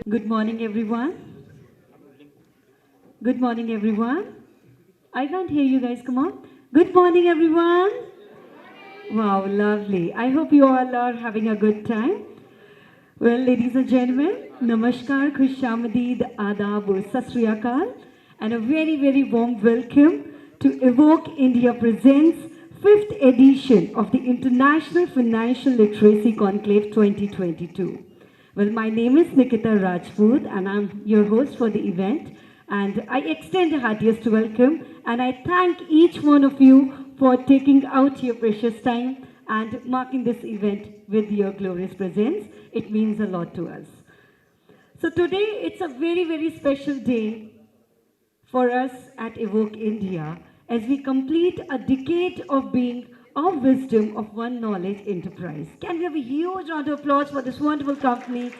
Good morning, everyone. Good morning, everyone. I can't hear you guys. Come on. Good morning, everyone. Wow, lovely. I hope you all are having a good time. Well, ladies and gentlemen, Namaskar, Khushamadid, Adab, Sat Sri Akal, and a very, very warm welcome to Evoke India Presents 5th edition of the International Financial Literacy Conclave 2022. Well, my name is Nikita Rajput and I'm your host for the event, and I extend a heartiest welcome and I thank each one of you for taking out your precious time and marking this event with your glorious presence. It means a lot to us. So today it's a very, very special day for us at Evoke India as we complete a decade of being of wisdom of one knowledge enterprise. Can we have a huge round of applause for this wonderful company?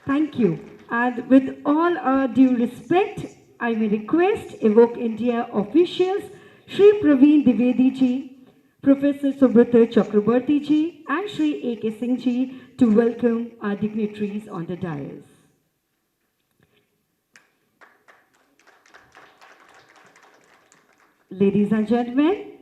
Thank you. And with all our due respect, I may request Evoke India officials, Shri Praveen Dwivedi ji, Professor Subrata Chakrabarti ji, and Shri A.K. Singh ji to welcome our dignitaries on the dais. Ladies and gentlemen,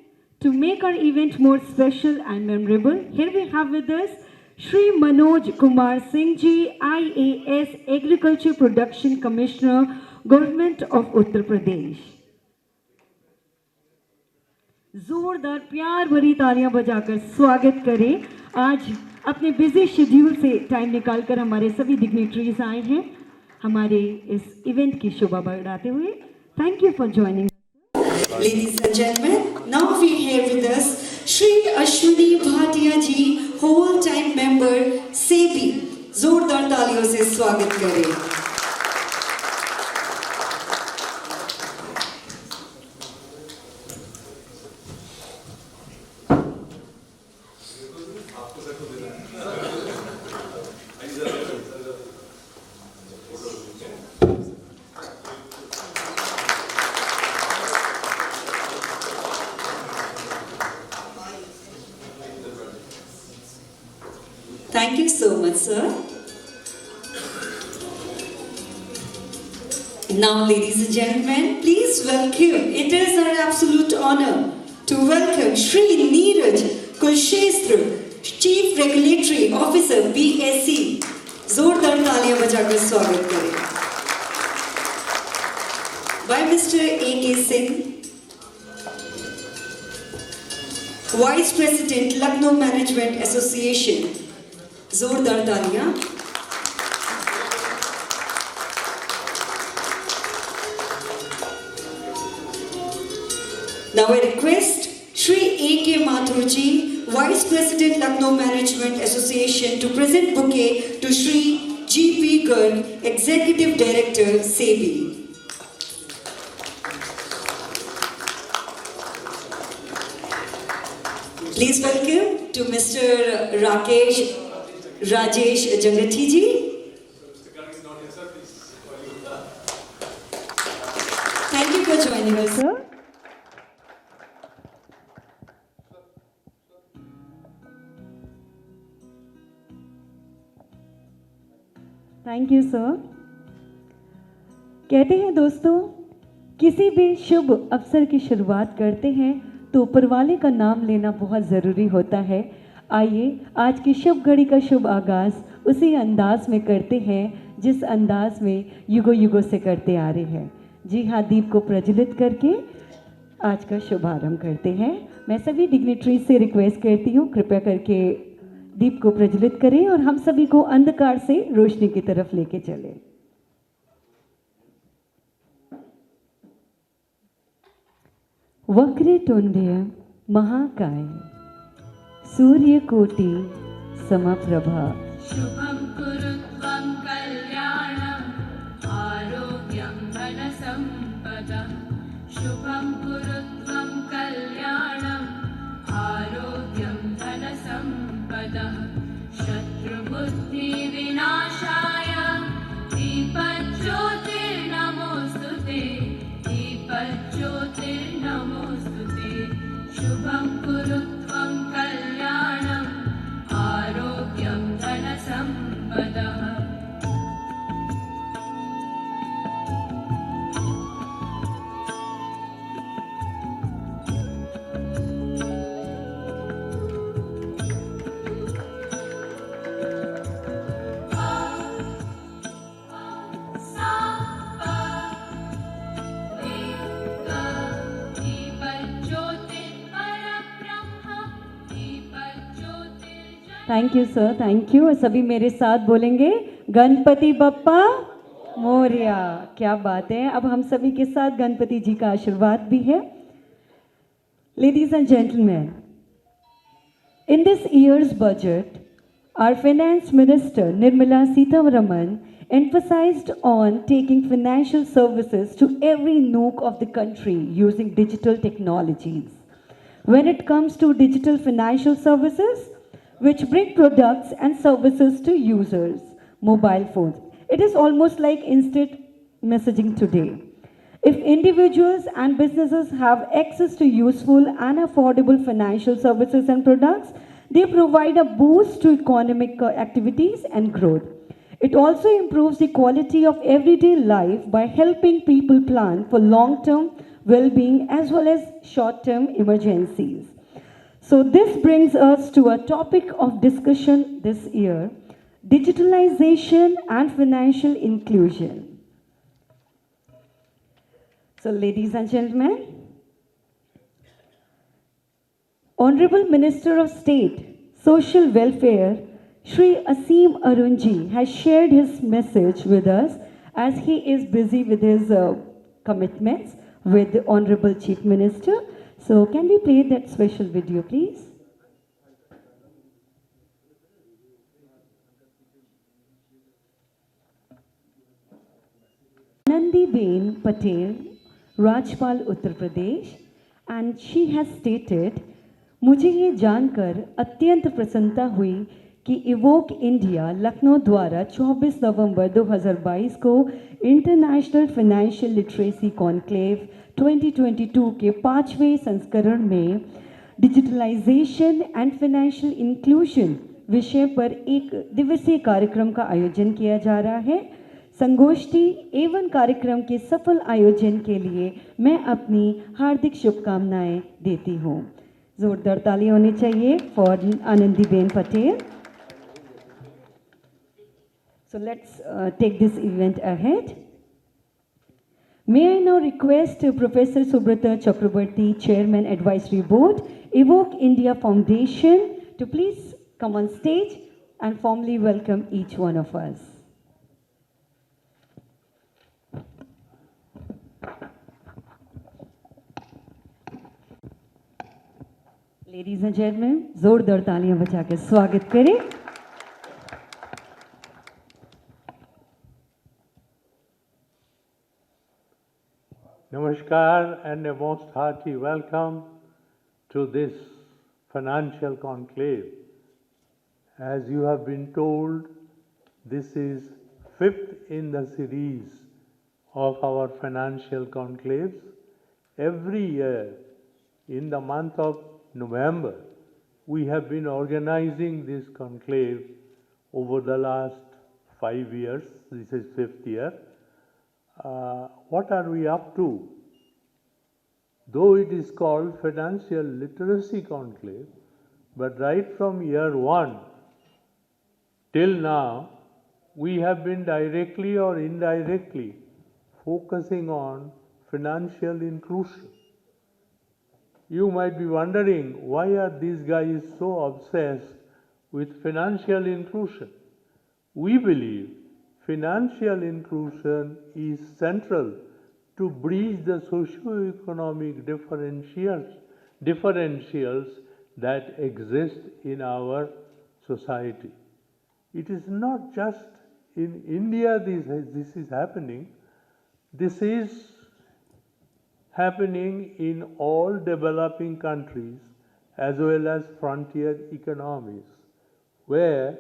to make our event more special and memorable, here we have with us Shri Manoj Kumar Singh ji, IAS Agriculture Production Commissioner, Government of Uttar Pradesh. जोरदार प्यार भरी तालियां बजाकर स्वागत करें। आज अपने busy schedule से टाइम निकालकर हमारे सभी डिग्निटरीज आए हैं हमारे इस इवेंट की शोभा बढ़ाते हुए। Thank you for joining. Ladies and gentlemen, now we have with us Shri Ashwini Bhatia ji, whole-time member, SEBI. जोरदार तालियों से स्वागत करें। Thank you so much, sir. Now, ladies and gentlemen, please welcome. It is our absolute honor to welcome Shri Neeraj Kulshestra, Chief Regulatory Officer, BSC. जोरदार तालियां बजाकर स्वागत करें। By Mr. A.K. Singh, Vice President, Lucknow Management Association. जोरदार तालियां। Now I request Shri A.K. Mathur ji, Vice President, Lucknow Management Association, to present bouquet to Shri G.P. Garg, Executive Director, SEBI. Please welcome to Mr. Rajesh Jangati ji. Thank you for joining us, sir. Thank you sir. कहते हैं दोस्तों, किसी भी शुभ अवसर की शुरुआत करते हैं तो ऊपर वाले का नाम लेना बहुत ज़रूरी होता है। आइए आज की शुभ घड़ी का शुभ आगाज़ उसी अंदाज में करते हैं जिस अंदाज में युगों युगों से करते आ रहे हैं। जी हाँ, दीप को प्रज्वलित करके आज का शुभारंभ करते हैं। मैं सभी डिग्निटरीज से रिक्वेस्ट करती हूँ, कृपया करके दीप को प्रज्वलित करें और हम सभी को अंधकार से रोशनी की तरफ लेके चलें। वक्रतुंडे महाकाय सूर्यकोटि समप्रभा शुभं कुरुत्वं कल्याणं आरोग्यं धनसम्पदं शुभं कुरुत्वं कल्याणं आरोग्यं धनसम्पदं शत्रुबुद्धिविनाशाय दीपज्योतिर्नमोऽस्तुते दीपज्योतिर्नमोऽस्तुते शुभं कुरुत्वं कल्याणं आरोग्यं धनसम्पदः thank you sir, thank you. सभी मेरे साथ बोलेंगे गणपति बप्पा मोरिया। क्या बात है। अब हम सभी के साथ गणपति जी का आशीर्वाद भी है। Ladies and gentleman, in this year's budget, our Finance Minister Nirmala Sitharaman emphasized on taking financial services to every nook of the country using digital technologies. When it comes to digital financial services, which bring products and services to users, mobile phones, it is almost like instant messaging today. If individuals and businesses have access to useful and affordable financial services and products, they provide a boost to economic activities and growth. It also improves the quality of everyday life by helping people plan for long term well being as well as short term emergencies. So, this brings us to a topic of discussion this year: digitalization and financial inclusion. So, ladies and gentlemen, Honorable Minister of State, Social Welfare, Shri Asim Arunji has shared his message with us as he is busy with his commitments with the Honorable Chief Minister. So, can we play that special video, please? Anandiben Patel, Rajpal Uttar Pradesh, and she has stated, मुझे ये जानकर अत्यंत प्रसन्नता हुई कि evoke India Lucknow द्वारा 24 नवंबर 2022 को international financial literacy conclave 2022 के 5वें संस्करण में डिजिटलाइजेशन एंड फाइनेंशियल इंक्लूजन विषय पर एक दिवसीय कार्यक्रम का आयोजन किया जा रहा है। संगोष्ठी एवं कार्यक्रम के सफल आयोजन के लिए मैं अपनी हार्दिक शुभकामनाएं देती हूँ। जोरदार ताली होनी चाहिए for Anandiben Patel. So let's take this event ahead. May I now request Professor Subrata Chakraborty, Chairman Advisory Board, Evoke India Foundation, to please come on stage and formally welcome each one of us. Ladies and gentlemen, जोरदार तालियां बजाकर स्वागत करें। Namaskar and a most hearty welcome to this financial conclave. As you have been told, this is fifth in the series of our financial conclaves. Every year in the month of November, we have been organizing this conclave over the last 5 years. This is fifth year. What are we up to? Though it is called Financial Literacy Conclave, but right from year one till now, we have been directly or indirectly focusing on financial inclusion. You might be wondering, why are these guys so obsessed with financial inclusion? We believe financial inclusion is central to bridge the socio-economic differentials that exist in our society. It is not just in India this is happening. This is happening in all developing countries as well as frontier economies, where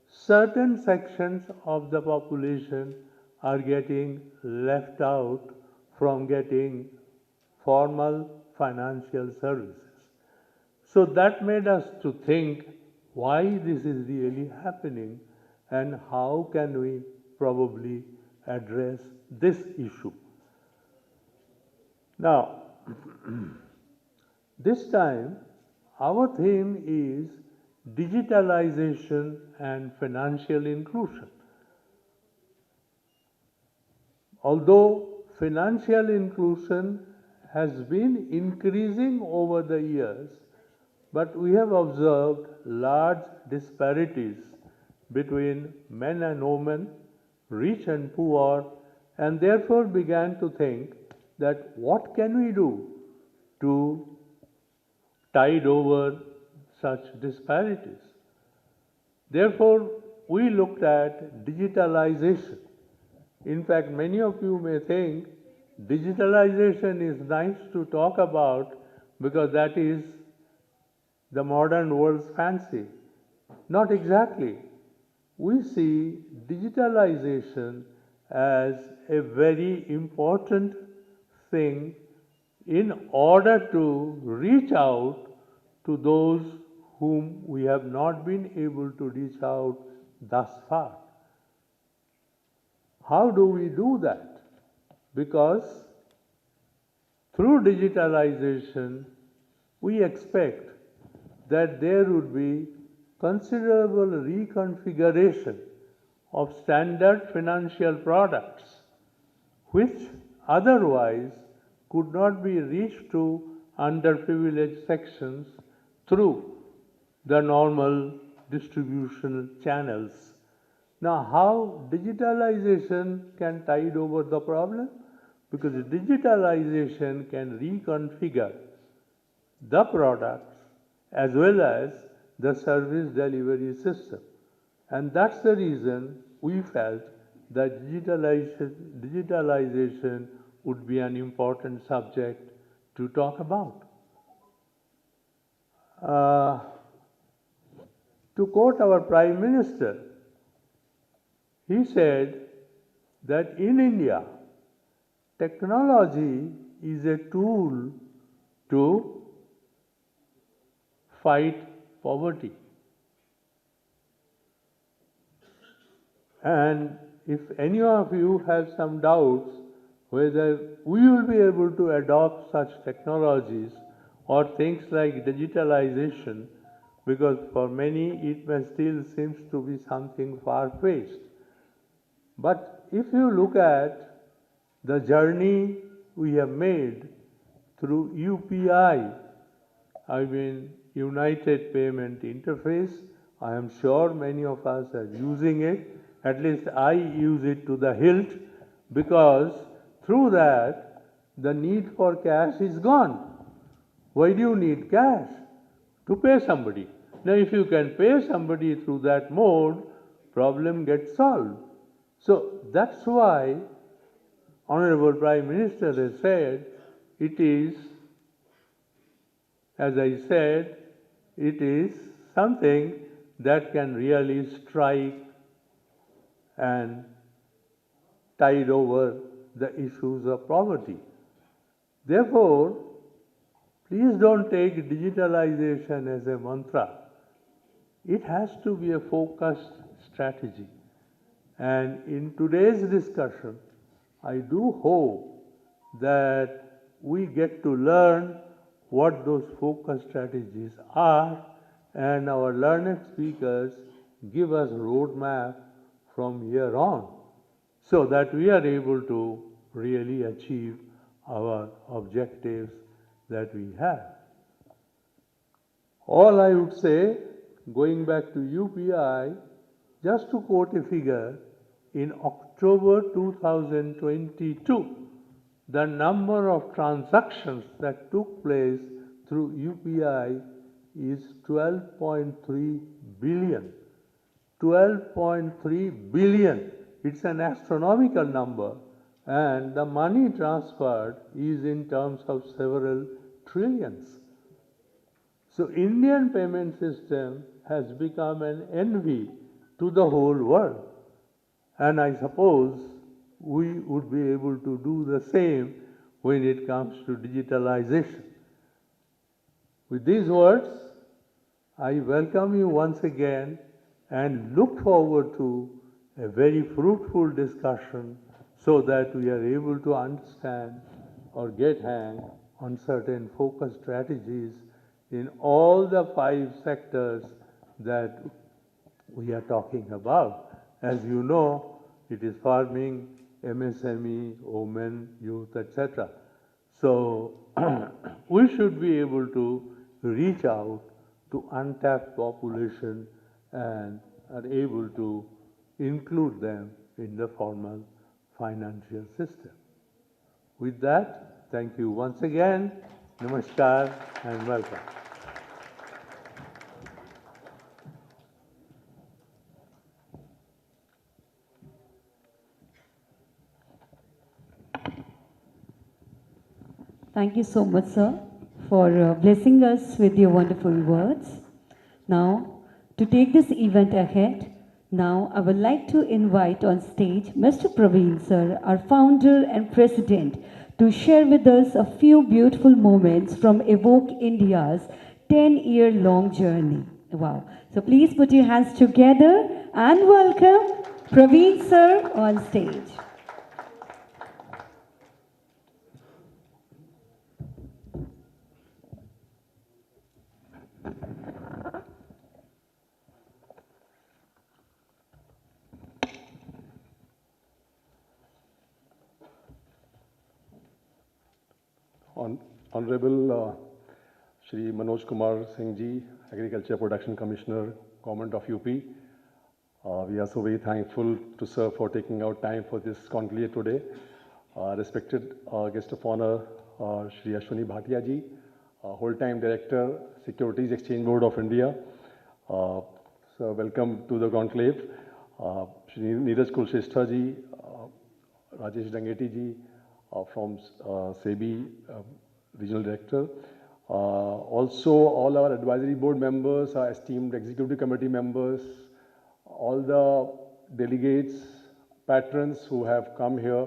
certain sections of the population are getting left out from getting formal financial services. So that made us to think why this is really happening and how can we probably address this issue. Now, this time our theme is digitalization and financial inclusion. Although financial inclusion has been increasing over the years, but we have observed large disparities between men and women, rich and poor, and therefore began to think that what can we do to tide over such disparities? Therefore, we looked at digitalization. In fact, many of you may think digitalization is nice to talk about because that is the modern world's fancy. Not exactly. We see digitalization as a very important thing in order to reach out to those whom we have not been able to reach out thus far. How do we do that? Because through digitalization, we expect that there would be considerable reconfiguration of standard financial products, which otherwise could not be reached to underprivileged sections through the normal distribution channels. Now, how digitalization can tide over the problem? Because digitalization can reconfigure the products as well as the service delivery system. And that's the reason we felt that digitalization would be an important subject to talk about. To quote our Prime Minister, he said that in India, technology is a tool to fight poverty. And if any of you have some doubts whether we will be able to adopt such technologies or things like digitalization, because for many it may still seems to be something far-fetched. But if you look at the journey we have made through UPI, I mean United Payment Interface, I am sure many of us are using it. At least I use it to the hilt, because through that the need for cash is gone. Why do you need cash? To pay somebody. Now if you can pay somebody through that mode, problem gets solved. So that's why Honorable Prime Minister has said it is, as I said, it is something that can really strike and tide over the issues of poverty. Therefore, please don't take digitalization as a mantra. It has to be a focused strategy. And in today's discussion, I do hope that we get to learn what those focus strategies are, and our learned speakers give us a roadmap from here on, so that we are able to really achieve our objectives that we have. All I would say, going back to UPI, just to quote a figure, in October 2022, the number of transactions that took place through UPI is 12.3 billion. 12.3 billion. It's an astronomical number, and the money transferred is in terms of several trillions. So Indian payment system has become an envy to the whole world. And I suppose we would be able to do the same when it comes to digitalization. With these words, I welcome you once again and look forward to a very fruitful discussion, so that we are able to understand or get hang on certain focus strategies in all the 5 sectors that we are talking about. As you know, it is farming, MSME, women, youth, etc. So we should be able to reach out to untapped population and are able to include them in the formal financial system. With that, thank you once again. Namaskar and welcome. Thank you so much, sir, for blessing us with your wonderful words. Now, to take this event ahead, now I would like to invite on stage Mr. Praveen, sir, our founder and president, to share with us a few beautiful moments from Evoke India's 10-year-long journey. Wow. So please put your hands together and welcome Praveen, sir, on stage. Honorable Shri Manoj Kumar Singh Ji, Agriculture Production Commissioner, Government of UP. We are so very thankful to sir for taking out time for this conclave today. Respected guest of honor, Shri Ashwini Bhatia Ji, whole-time Director, Securities Exchange Board of India. Sir, welcome to the conclave. Shri Neeraj Kulsheshtha Ji, Rajesh Dangeti Ji, from SEBI, Regional Director. Also, all our advisory board members, our esteemed executive committee members, all the delegates, patrons who have come here,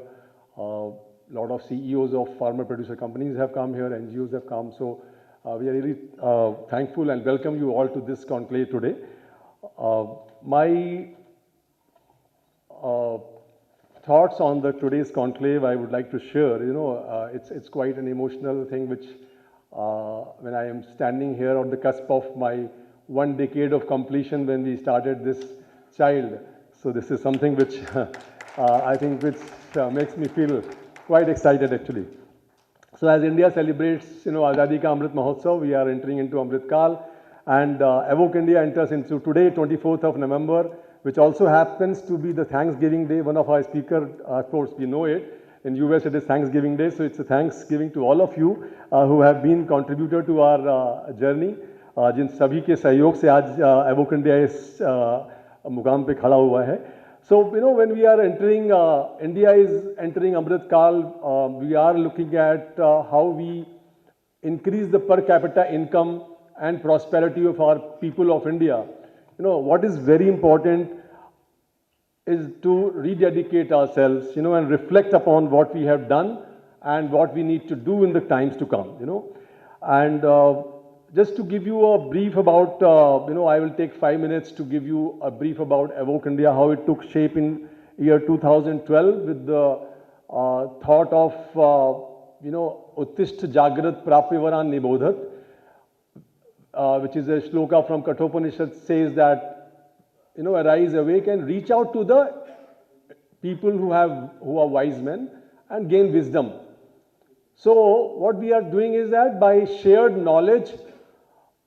a lot of CEOs of farmer producer companies have come here, NGOs have come. So we are really thankful and welcome you all to this conclave today. My thoughts on the today's conclave I would like to share. You know, it's quite an emotional thing which when I am standing here on the cusp of my 1 decade of completion when we started this child. So this is something which I think which makes me feel quite excited actually. So as India celebrates, you know, Azadi Ka Amrit Mahotsav, we are entering into Amrit Kal, and Evoke India enters into today, 24th of November, which also happens to be the Thanksgiving Day. One of our speakers, of course, we know it. In US, it is Thanksgiving Day, so it's a Thanksgiving to all of you who have been contributor to our journey. जिन सभी के सहयोग से आज Evoke India इस मुकाम पे खड़ा हुआ है. So, you know, when we are entering, India is entering Amrit Kal, we are looking at how we increase the per capita income and prosperity of our people of India. You know, what is very important is to rededicate ourselves, you know, and reflect upon what we have done and what we need to do in the times to come, you know. And just to give you a brief about, you know, I will take 5 minutes to give you a brief about Evoke India, how it took shape in year 2012 with the thought of, you know, Uttisht Jagrat Prapyavaran Nibodhat, which is a shloka from Kathopanishad, says that, you know, arise, awake and reach out to the people who are wise men and gain wisdom. So what we are doing is that by shared knowledge,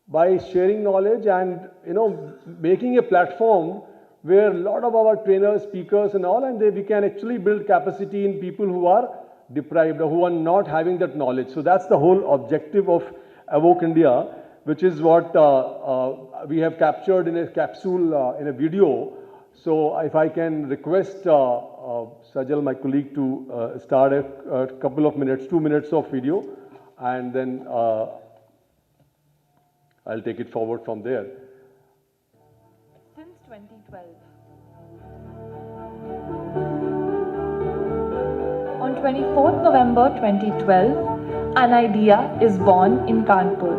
by sharing knowledge and, you know, making a platform where a lot of our trainers, speakers and all, and we can actually build capacity in people who are deprived or who are not having that knowledge. So that's the whole objective of Evoke India, which is what we have captured in a capsule, in a video. So if I can request Sajal, my colleague, to start a couple of minutes, 2 minutes of video, and then I'll take it forward from there. Since 2012. On 24th November 2012, an idea is born in Kanpur.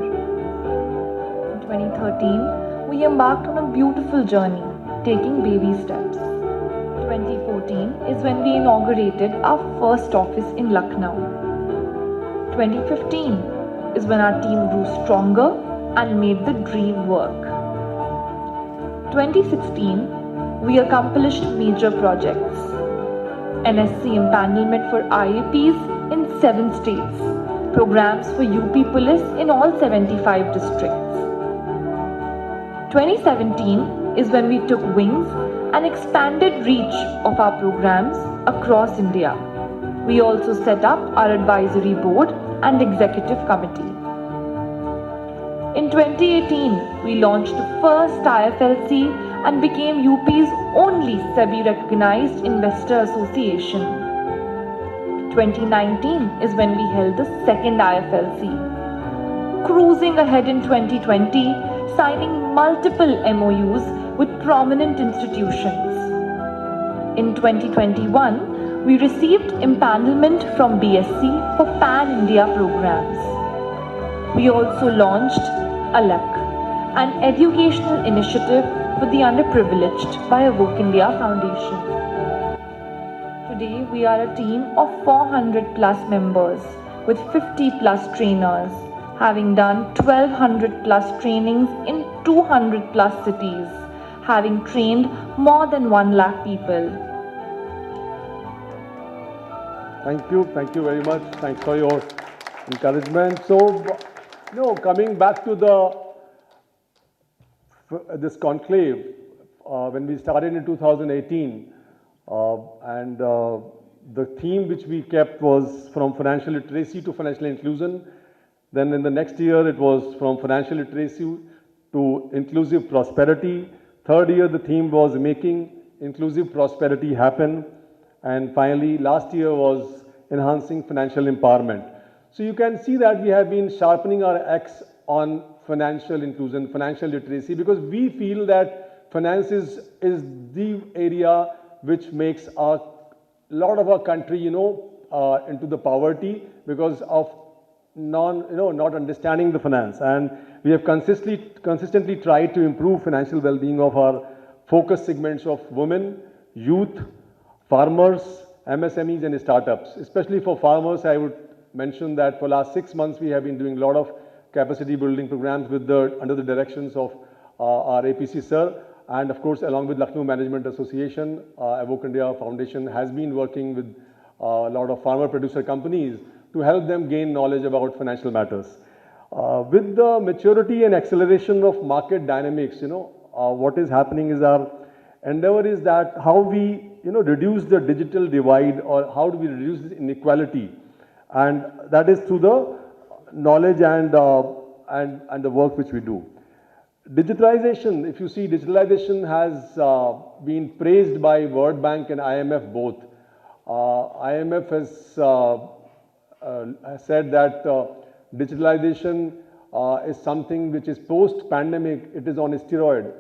In 2013, we embarked on a beautiful journey, taking baby steps. 2014 is when we inaugurated our first office in Lucknow. 2015 is when our team grew stronger and made the dream work. 2016, we accomplished major projects. NSC empanelment for IAPs in 7 states. Programs for UP Police in all 75 districts. 2017 is when we took wings and expanded reach of our programs across India. We also set up our advisory board and executive committee. In 2018, we launched the first IFLC and became UP's only SEBI-recognized investor association. 2019 is when we held the second IFLC. Cruising ahead in 2020, signing multiple MOUs with prominent institutions. In 2021, we received empanelment from BSc for Pan-India programs. We also launched Alak, an educational initiative for the underprivileged by Awoke India Foundation. Today, we are a team of 400 plus members with 50 plus trainers, having done 1200 plus trainings in 200 plus cities, having trained more than 1 lakh people. Thank you very much. Thanks for your encouragement. So, coming back to this conclave, when we started in 2018, the theme which we kept was from financial literacy to financial inclusion. Then in the next year, it was from financial literacy to inclusive prosperity. Third year, the theme was making inclusive prosperity happen. And finally, last year was enhancing financial empowerment. So you can see that we have been sharpening our axe on financial inclusion, financial literacy, because we feel that finance is the area which makes a lot of our country, into the poverty because of not understanding the finance. And we have consistently tried to improve financial well-being of our focus segments of women, youth, farmers, MSMEs and startups. Especially for farmers, I would mention that for last 6 months, we have been doing a lot of capacity building programs under the directions of our APC sir. And of course, along with Lucknow Management Association, Awoke India Foundation has been working with a lot of farmer producer companies to help them gain knowledge about financial matters. With the maturity and acceleration of market dynamics, what is happening is our endeavor is that how we, reduce the digital divide, or how do we reduce the inequality, and that is through the knowledge and the work which we do. Digitalization, if you see, digitalization has been praised by World Bank and IMF both. IMF has said that digitalization is something which is post-pandemic, it is on a steroid.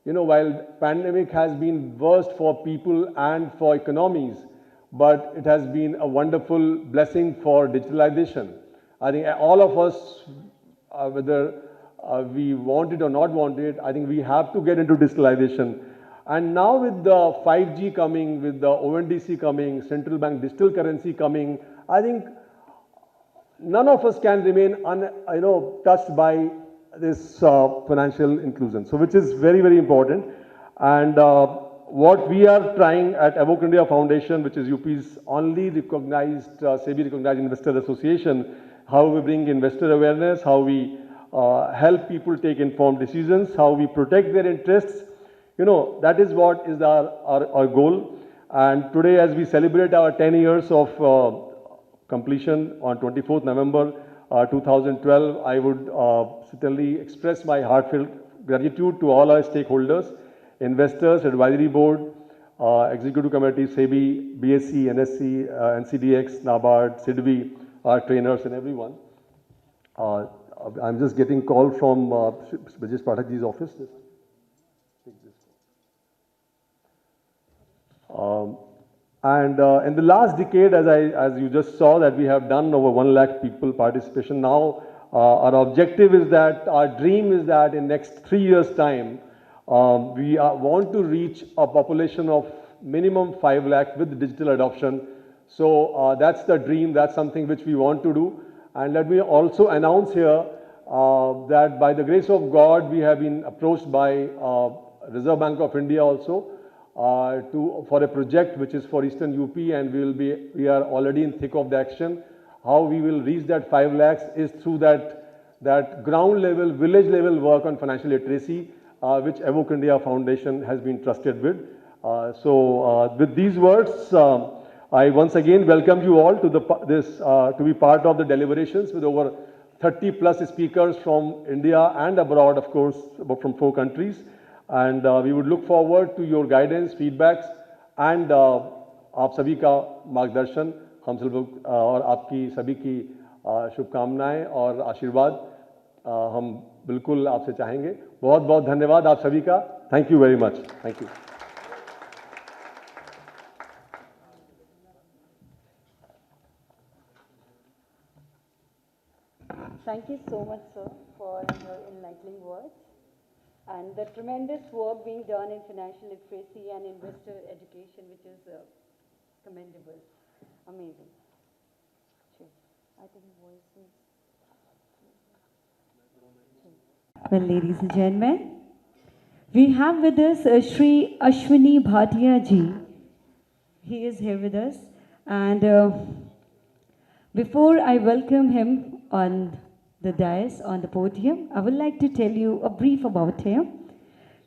While pandemic has been worst for people and for economies, but it has been a wonderful blessing for digitalization. I think all of us, whether we want it or not want it, I think we have to get into digitalization. And now with the 5G coming, with the ONDC coming, central bank digital currency coming, I think none of us can remain touched by this financial inclusion. So which is very, very important. And what we are trying at Awoke India Foundation, which is UP's only recognized, SEBI recognized investor association, how we bring investor awareness, how we help people take informed decisions, how we protect their interests. That is what is our goal. And today, as we celebrate our 10 years of completion on 24th November 2012, I would certainly express my heartfelt gratitude to all our stakeholders, investors, advisory board, executive committee, SEBI, BSc, NSC, NCDX, NABARD, SIDBI, our trainers and everyone. I'm just getting call from Brajesh Pathakji's office. In the last decade, as you just saw, that we have done over 1 lakh people participation. Now, our objective is that, our dream is that in next 3 years' time, we want to reach a population of minimum 5 lakh with digital adoption. So that's the dream, that's something which we want to do. And let me also announce here that by the grace of God, we have been approached by Reserve Bank of India also for a project which is for Eastern UP, and we are already in thick of the action. How we will reach that 5 lakhs is through that ground level, village level work on financial literacy. which Evoke India Foundation has been trusted with. With these words, I once again welcome you all to to be part of the deliberations with over 30 plus speakers from India and abroad, of course, from 4 countries. And we would look forward to your guidance, feedbacks, and आप सभी का मार्गदर्शन हम सब लोग और आपकी सभी की शुभकामनाएं और आशीर्वाद हम बिल्कुल आपसे चाहेंगे. बहुत बहुत धन्यवाद आप सभी का. Thank you very much. Thank you. Thank you so much, sir, for your enlightening words and the tremendous work being done in financial literacy and investor education, which is commendable. Amazing. Sure. I think voice is... Well, ladies and gentlemen, we have with us Shri Ashwini Bhatia ji. He is here with us. And before I welcome him on the dais, on the podium, I would like to tell you a brief about him.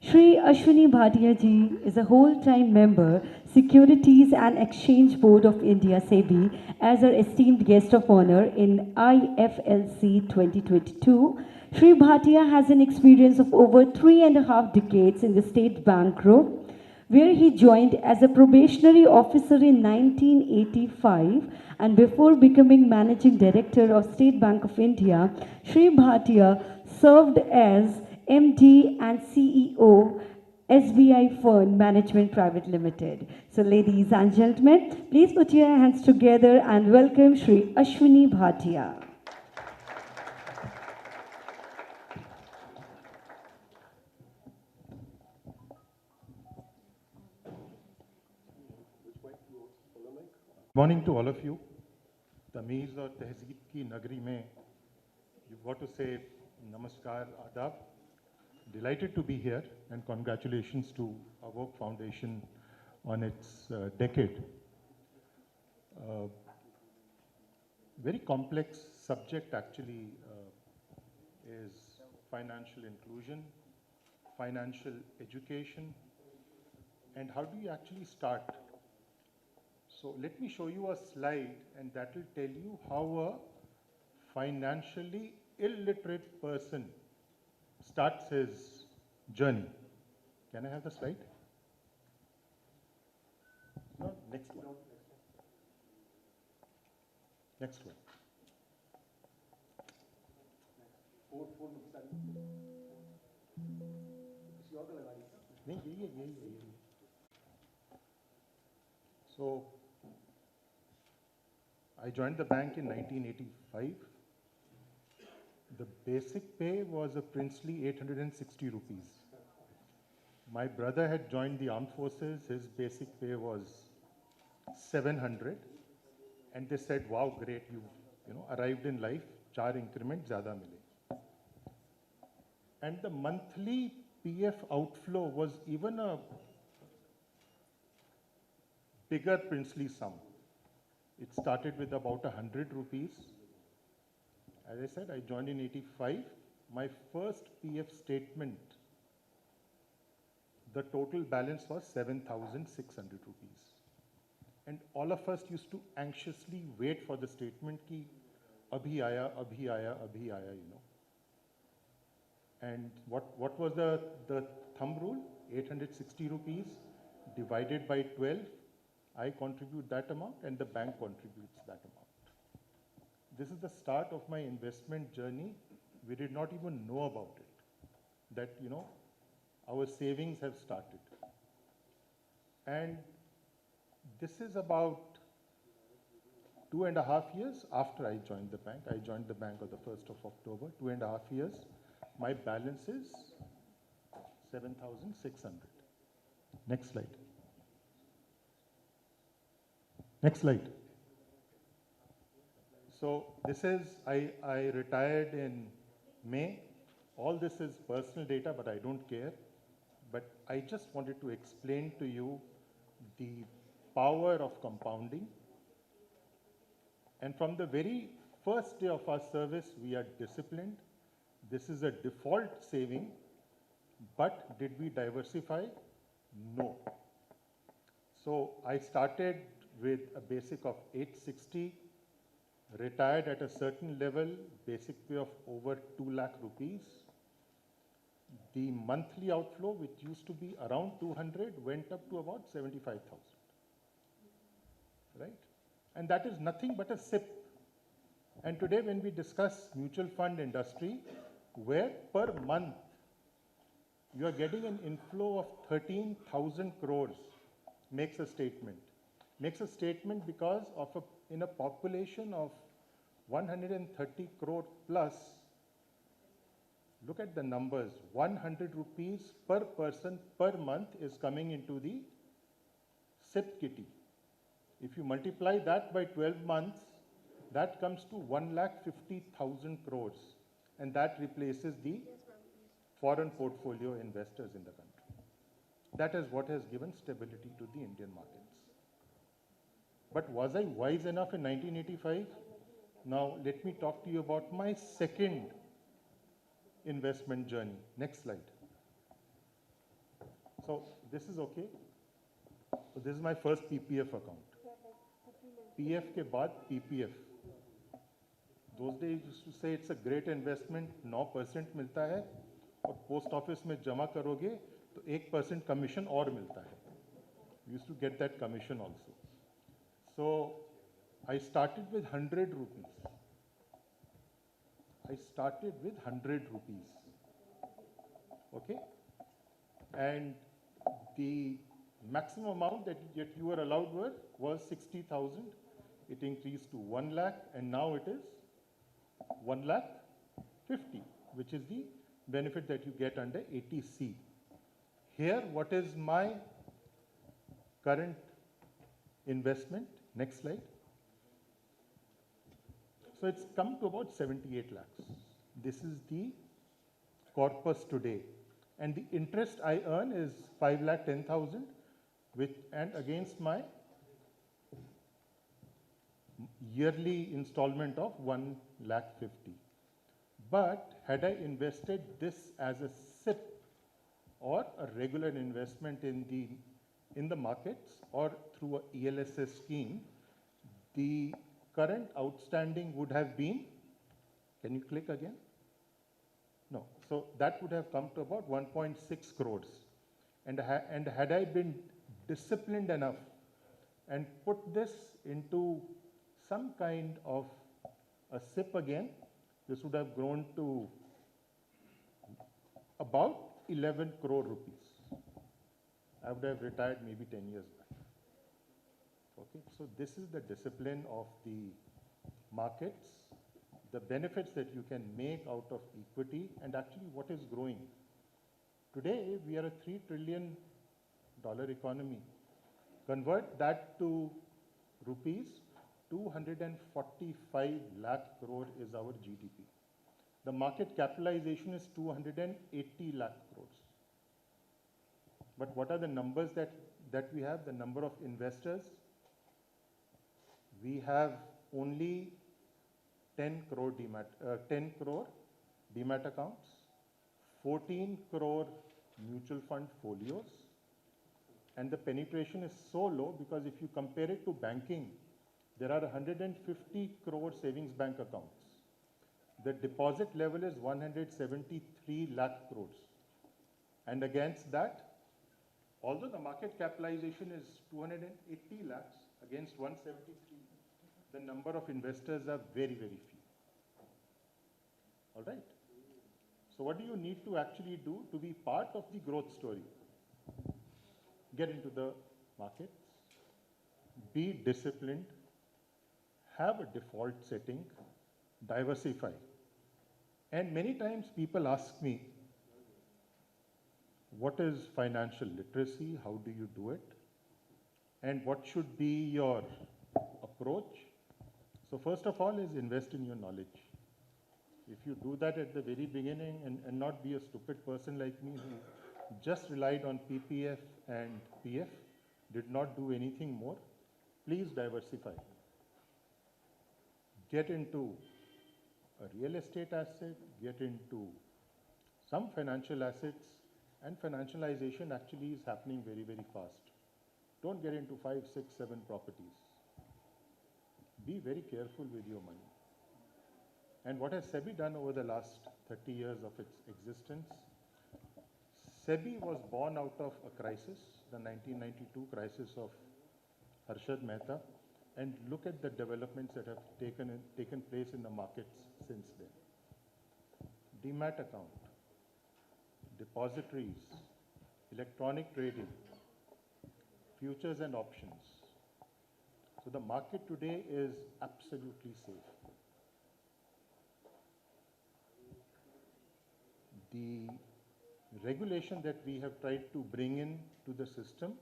Shri Ashwini Bhatia ji is a whole-time member, Securities and Exchange Board of India, SEBI, as our esteemed guest of honor in IFLC 2022. Shri Bhatia has an experience of over 3.5 decades in the State Bank Group, where he joined as a probationary officer in 1985, and before becoming Managing Director of State Bank of India, Shri Bhatia served as MD and CEO, SBI Fund Management Private Limited. So ladies and gentlemen, please put your hands together and welcome Shri Ashwini Bhatia. Morning to all of you. Tamiz और तहजीब की नगरी में, you've got to say namaskar, adab. Delighted to be here and congratulations to Evoke Foundation on its decade. Very complex subject actually is financial inclusion, financial education, and how do you actually start? So let me show you a slide and that will tell you how a financially illiterate person starts his journey. Can I have the slide? No, next one. Next one. So, I joined the bank in 1985. The basic pay was a princely 860 rupees. My brother had joined the armed forces. His basic pay was 700. And they said, wow, great, you arrived in life, 4 increment zyada mile. And the monthly PF outflow was even a bigger princely sum. It started with about 100 rupees. As I said, I joined in 85. My first PF statement, the total balance was 7,600 rupees. And all of us used to anxiously wait for the statement ki abhi aaya, abhi aaya, abhi aaya, And what was the thumb rule? 860 rupees divided by 12. I contribute that amount and the bank contributes that amount. This is the start of my investment journey. We did not even know about it, that, our savings have started. And this is about 2.5 years after I joined the bank. I joined the bank on the 1st of October, 2.5 years. My balance is 7,600. Next slide. Next slide. So this is, I retired in May. All this is personal data, but I don't care. But I just wanted to explain to you the power of compounding. And from the very first day of our service, we are disciplined. This is a default saving. But did we diversify? No. So I started with a basic of 860, retired at a certain level, basic pay of over 2 lakh rupees. The monthly outflow, which used to be around 200, went up to about 75,000, right? And that is nothing but a SIP. And today when we discuss mutual fund industry, where per month you are getting an inflow of 13,000 crores, makes a statement. Makes a statement because of in a population of 130 crore plus, look at the numbers, 100 rupees per person per month is coming into the SIP kitty. If you multiply that by 12 months, that comes to 1,50,000 crores, and that replaces the foreign portfolio investors in the country. That is what has given stability to the Indian markets. But was I wise enough in 1985? Now let me talk to you about my second investment journey. Next slide. So this is okay. So this is my first PPF account. PF ke baad PPF. Those days used to say it's a great investment, 9% मिलता है, और post office में जमा करोगे तो 1% commission और मिलता है. Used to get that commission also. So I started with 100 rupees. I started with 100 rupees. Okay? And the maximum amount that you were allowed was 60,000. It increased to 1 lakh, and now it is 1 lakh 50, which is the benefit that you get under 80C. Here, what is my current investment? Next slide. So it's come to about 78 lakhs. This is the corpus today. And the interest I earn is 5,10,000, and against my yearly installment of 1,50,000. But had I invested this as a SIP or a regular investment in the markets or through a ELSS scheme, the current outstanding would have been, can you click again? No. So that would have come to about 1.6 crores. And had I been disciplined enough and put this into some kind of a SIP again, this would have grown to about 11 crore rupees. I would have retired maybe 10 years back. Okay, so this is the discipline of the markets, the benefits that you can make out of equity, and actually what is growing. Today, we are a $3 trillion economy. Convert that to rupees, 245 lakh crore is our GDP. The market capitalization is 280 lakh crores. But what are the numbers that we have? The number of investors? We have only 10 crore demat accounts, 14 crore mutual fund folios, and the penetration is so low because if you compare it to banking, there are 150 crore savings bank accounts. The deposit level is 173 lakh crores. And against that, although the market capitalization is 280 lakhs against 173, the number of investors are very, very few. All right? So what do you need to actually do to be part of the growth story? Get into the markets, be disciplined, have a default setting, diversify. And many times people ask me, what is financial literacy? How do you do it? And what should be your approach? So first of all is invest in your knowledge. If you do that at the very beginning and not be a stupid person like me who just relied on PPF and PF, did not do anything more, please diversify. Get into a real estate asset, get into some financial assets, And financialization actually is happening very, very fast. Don't get into 5, 6, 7 properties. Be very careful with your money. And what has SEBI done over the last 30 years of its existence? SEBI was born out of a crisis, the 1992 crisis of Harshad Mehta, and look at the developments that have taken place in the markets since then. Demat account, depositories, electronic trading, futures and options. So the market today is absolutely safe. The regulation that we have tried to bring in to the system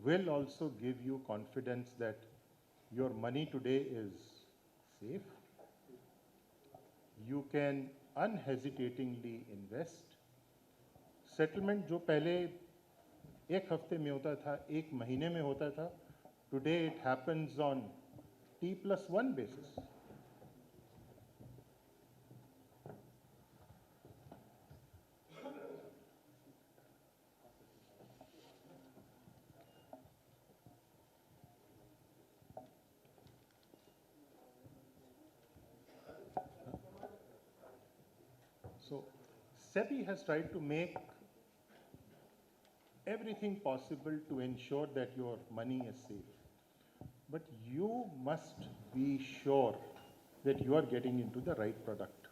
will also give you confidence that your money today is safe. You can unhesitatingly invest. Settlement जो पहले एक हफ्ते में होता था, एक महीने में होता था, today it happens on T+1 basis. So, SEBI has tried to make everything possible to ensure that your money is safe. But you must be sure that you are getting into the right product.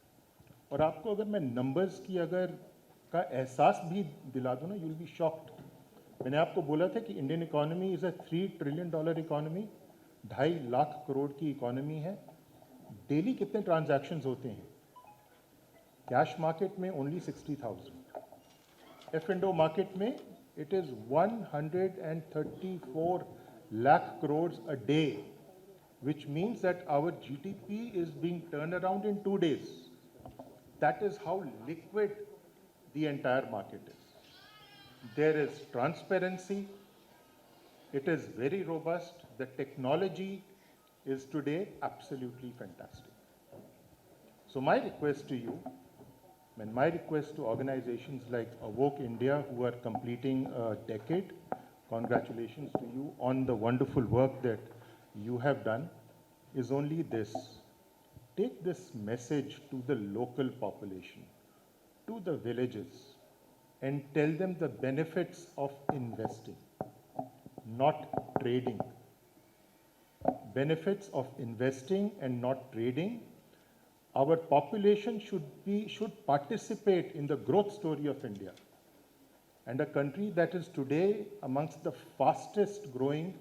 और आपको अगर मैं numbers की अगर का एहसास भी दिला दूँ ना, you will be shocked. मैंने आपको बोला था कि Indian economy is a $3 trillion economy, 2.5 lakh crore की इकोनॉमी है. डेली कितने ट्रांजैक्शंस होते हैं? कैश मार्केट में ओनली 60,000. F&O मार्केट में it is 134 lakh crores a day, which means that our GDP is being turned around in 2 days. That is how liquid the entire market is. There is transparency. It is very robust. The technology is today absolutely fantastic. So my request to you, and my request to organizations like Awoke India, who are completing a decade, congratulations to you on the wonderful work that you have done, is only this. Take this message to the local population, to the villages, and tell them the benefits of investing, not trading. Benefits of investing and not trading. Our population should participate in the growth story of India. And a country that is today amongst the fastest growing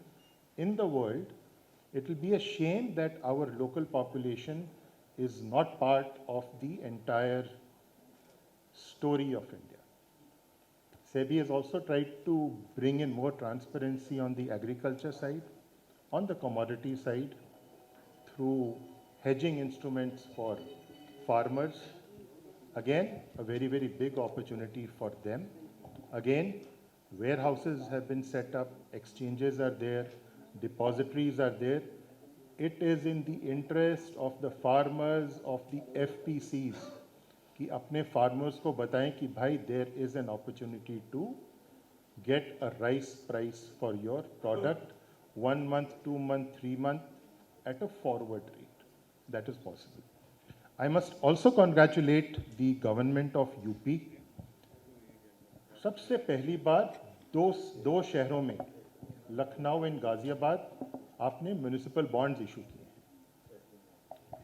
in the world, it will be a shame that our local population is not part of the entire story of India. SEBI has also tried to bring in more transparency on the agriculture side, on the commodity side, through hedging instruments for farmers. Again, a very, very big opportunity for them. Again, warehouses have been set up, exchanges are there, depositories are there. It is in the interest of the farmers, of the FPCs, कि अपने farmers को बताएं कि भाई there is an opportunity to get a rice price for your product 1 month, 2 month, 3 month at a forward rate. That is possible. I must also congratulate the government of UP. सबसे पहली बार दो शहरों में, Lucknow and Ghaziabad, आपने municipal bonds issue किए हैं.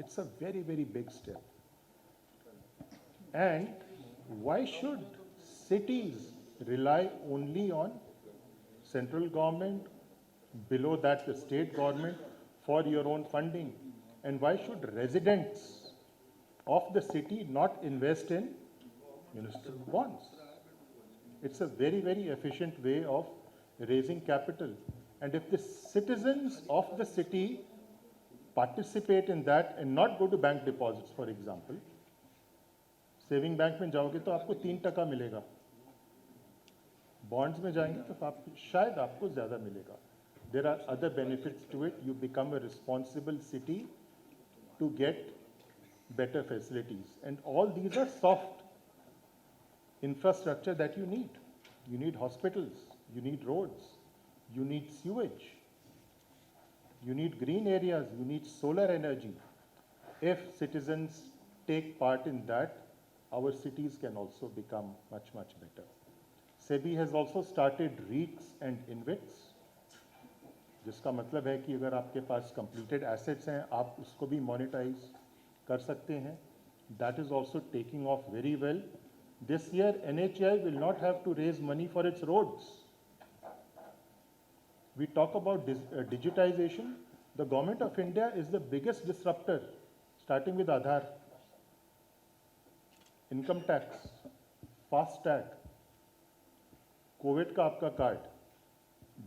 It's a very, very big step. And why should cities rely only on central government, below that the state government, for your own funding? And why should residents of the city not invest in municipal bonds? It's a very, very efficient way of raising capital. And if the citizens of the city participate in that and not go to bank deposits, for example, saving bank में जाओगे तो आपको 3% मिलेगा, bonds में जाएंगे तो शायद आपको ज़्यादा मिलेगा. There are other benefits to it. You become a responsible city to get better facilities. And all these are soft. infrastructure that you need. You need hospitals, you need roads, you need sewage, you need green areas, you need solar energy. If citizens take part in that, our cities can also become much, much better. SEBI has also started REITs and InvITs, जिसका मतलब है कि अगर आपके पास completed assets हैं, आप उसको भी monetize कर सकते हैं. That is also taking off very well. This year, NHAI will not have to raise money for its roads. We talk about digitization. The government of India is the biggest disruptor, starting with Aadhaar, income tax, FASTag, COVID का आपका card,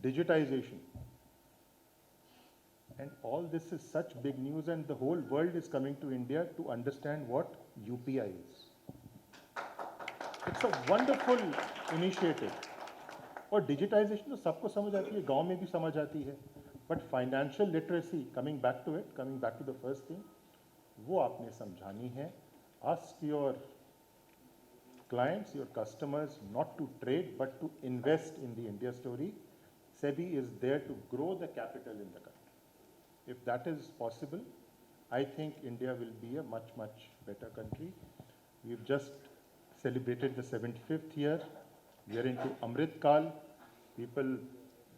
digitization. And all this is such big news, and the whole world is coming to India to understand what UPI is. It's a wonderful initiative. और digitization तो सबको समझ आती है, गांव में भी समझ आती है. But financial literacy, coming back to the first thing, वो आपने समझानी है. Ask your clients, your customers, not to trade but to invest in the India story. SEBI is there to grow the capital in the country. If that is possible, I think India will be a much, much better country. We've just celebrated the 75th year. We are into Amrit Kal. People,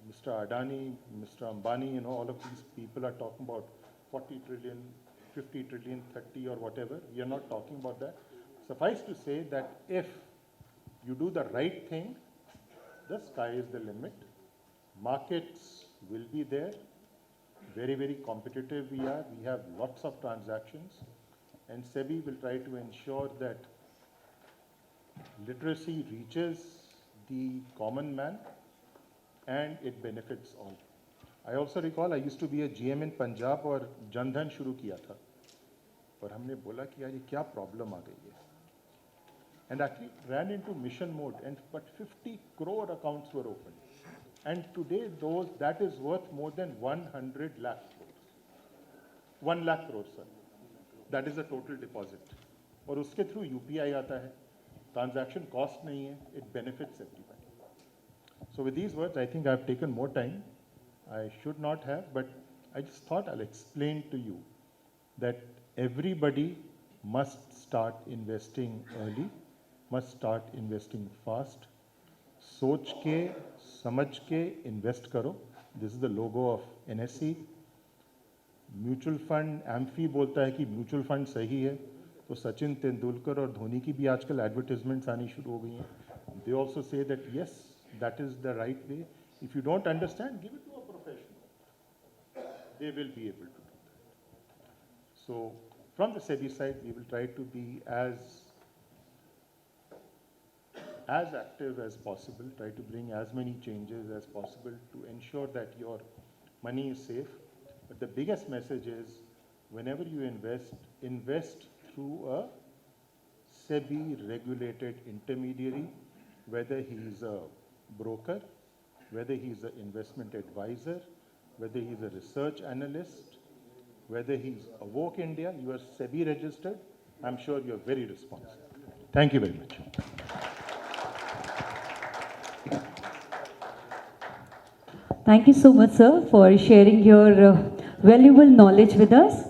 Mr. Adani, Mr. Ambani, all of these people are talking about 40 trillion, 50 trillion, 30 or whatever. We are not talking about that. Suffice to say that if you do the right thing, the sky is the limit. Markets will be there. Very, very competitive we are. We have lots of transactions. And SEBI will try to ensure that literacy reaches the common man and it benefits all. I also recall I used to be a GM in Punjab और जनधन शुरू किया था और हमने बोला कि यार ये क्या प्रॉब्लम आ गई है and actually ran into mission mode, but 50 crore accounts were opened. And today that is worth more than 100 lakh crores. 1 lakh crores, sir. That is the total deposit. और उसके through UPI आता है. Transaction cost नहीं है. It benefits everybody. So with these words, I think I've taken more time. I should not have, but I just thought I'll explain to you that everybody must start investing early, must start investing fast. सोच के, समझ के invest करो. This is the logo of NSE. Mutual fund, amphi बोलता है कि mutual fund सही है, तो सचिन तेंदुलकर और धोनी की भी आजकल एडवर्टाइजमेंट्स आनी शुरू हो गई हैं. They also say that yes, that is the right way. If you don't understand, give it to a professional. They will be able to do that. So from the SEBI side, we will try to be as active as possible, try to bring as many changes as possible to ensure that your money is safe. But the biggest message is, whenever you invest through a SEBI-regulated intermediary, whether he is a broker, whether he is an investment advisor, whether he is a research analyst, whether he is Awoke India, you are SEBI registered, I'm sure you are very responsible. Thank you very much. Thank you so much, sir, for sharing your valuable knowledge with us.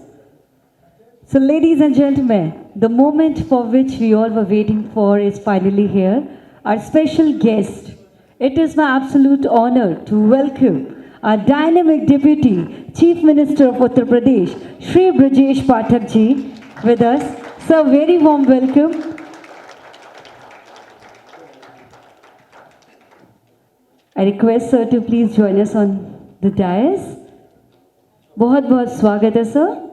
So, ladies and gentlemen, the moment for which we all were waiting for is finally here. Our special guest. It is my absolute honor to welcome our dynamic Deputy Chief Minister of Uttar Pradesh, Shri Brajesh Pathak ji, with us. Sir, very warm welcome. I request sir to please join us on the dais. बहुत बहुत स्वागत है sir.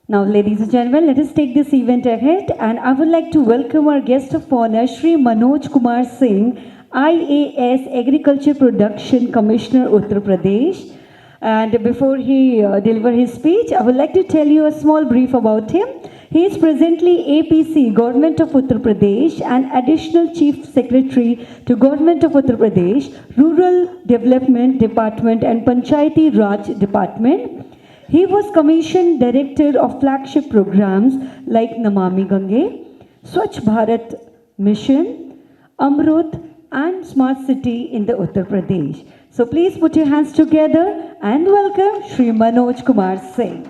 Now, ladies and gentlemen, let us take this event ahead, and I would like to welcome our guest of honor, Shri Manoj Kumar Singh, IAS Agriculture Production Commissioner, Uttar Pradesh. And before he delivers his speech, I would like to tell you a small brief about him. He is presently APC, Government of Uttar Pradesh, and Additional Chief Secretary to Government of Uttar Pradesh, Rural Development Department and Panchayati Raj Department. He was commissioned Director of flagship programs like Namami Gange, Swachh Bharat Mission, Amrut, and Smart City in the Uttar Pradesh. So please put your hands together and welcome Shri Manoj Kumar Singh.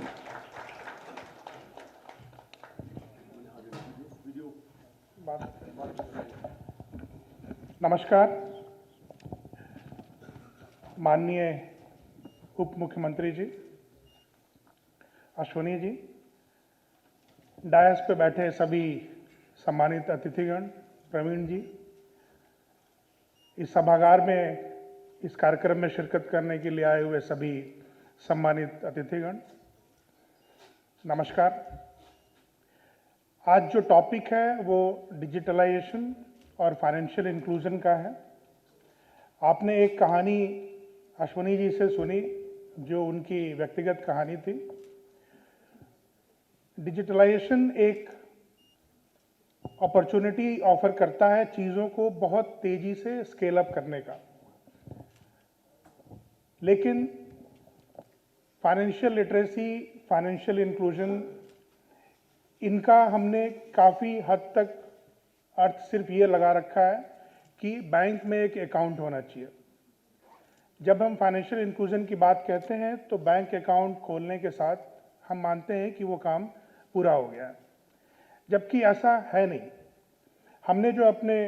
नमस्कार, माननीय उप मुख्यमंत्री जी, अश्वनी जी, DISE पे बैठे सभी सम्मानित अतिथिगण, प्रवीण जी, इस सभागार में इस कार्यक्रम में शिरकत करने के लिए आए हुए सभी सम्मानित अतिथिगण, नमस्कार। आज जो टॉपिक है वो डिजिटलाइजेशन और फाइनेंशियल इंक्लूजन का है। आपने एक कहानी अश्वनी जी से सुनी जो उनकी व्यक्तिगत कहानी थी। डिजिटलाइजेशन एक अपॉर्चुनिटी ऑफर करता है चीज़ों को बहुत तेजी से स्केल अप करने का, लेकिन फाइनेंशियल लिटरेसी, फाइनेंशियल इंक्लूजन, इनका हमने काफ़ी हद तक अर्थ सिर्फ ये लगा रखा है कि बैंक में एक अकाउंट होना चाहिए। जब हम फाइनेंशियल इंक्लूजन की बात कहते हैं तो बैंक अकाउंट खोलने के साथ हम मानते हैं कि वो काम पूरा हो गया है, जबकि ऐसा है नहीं। हमने जो अपने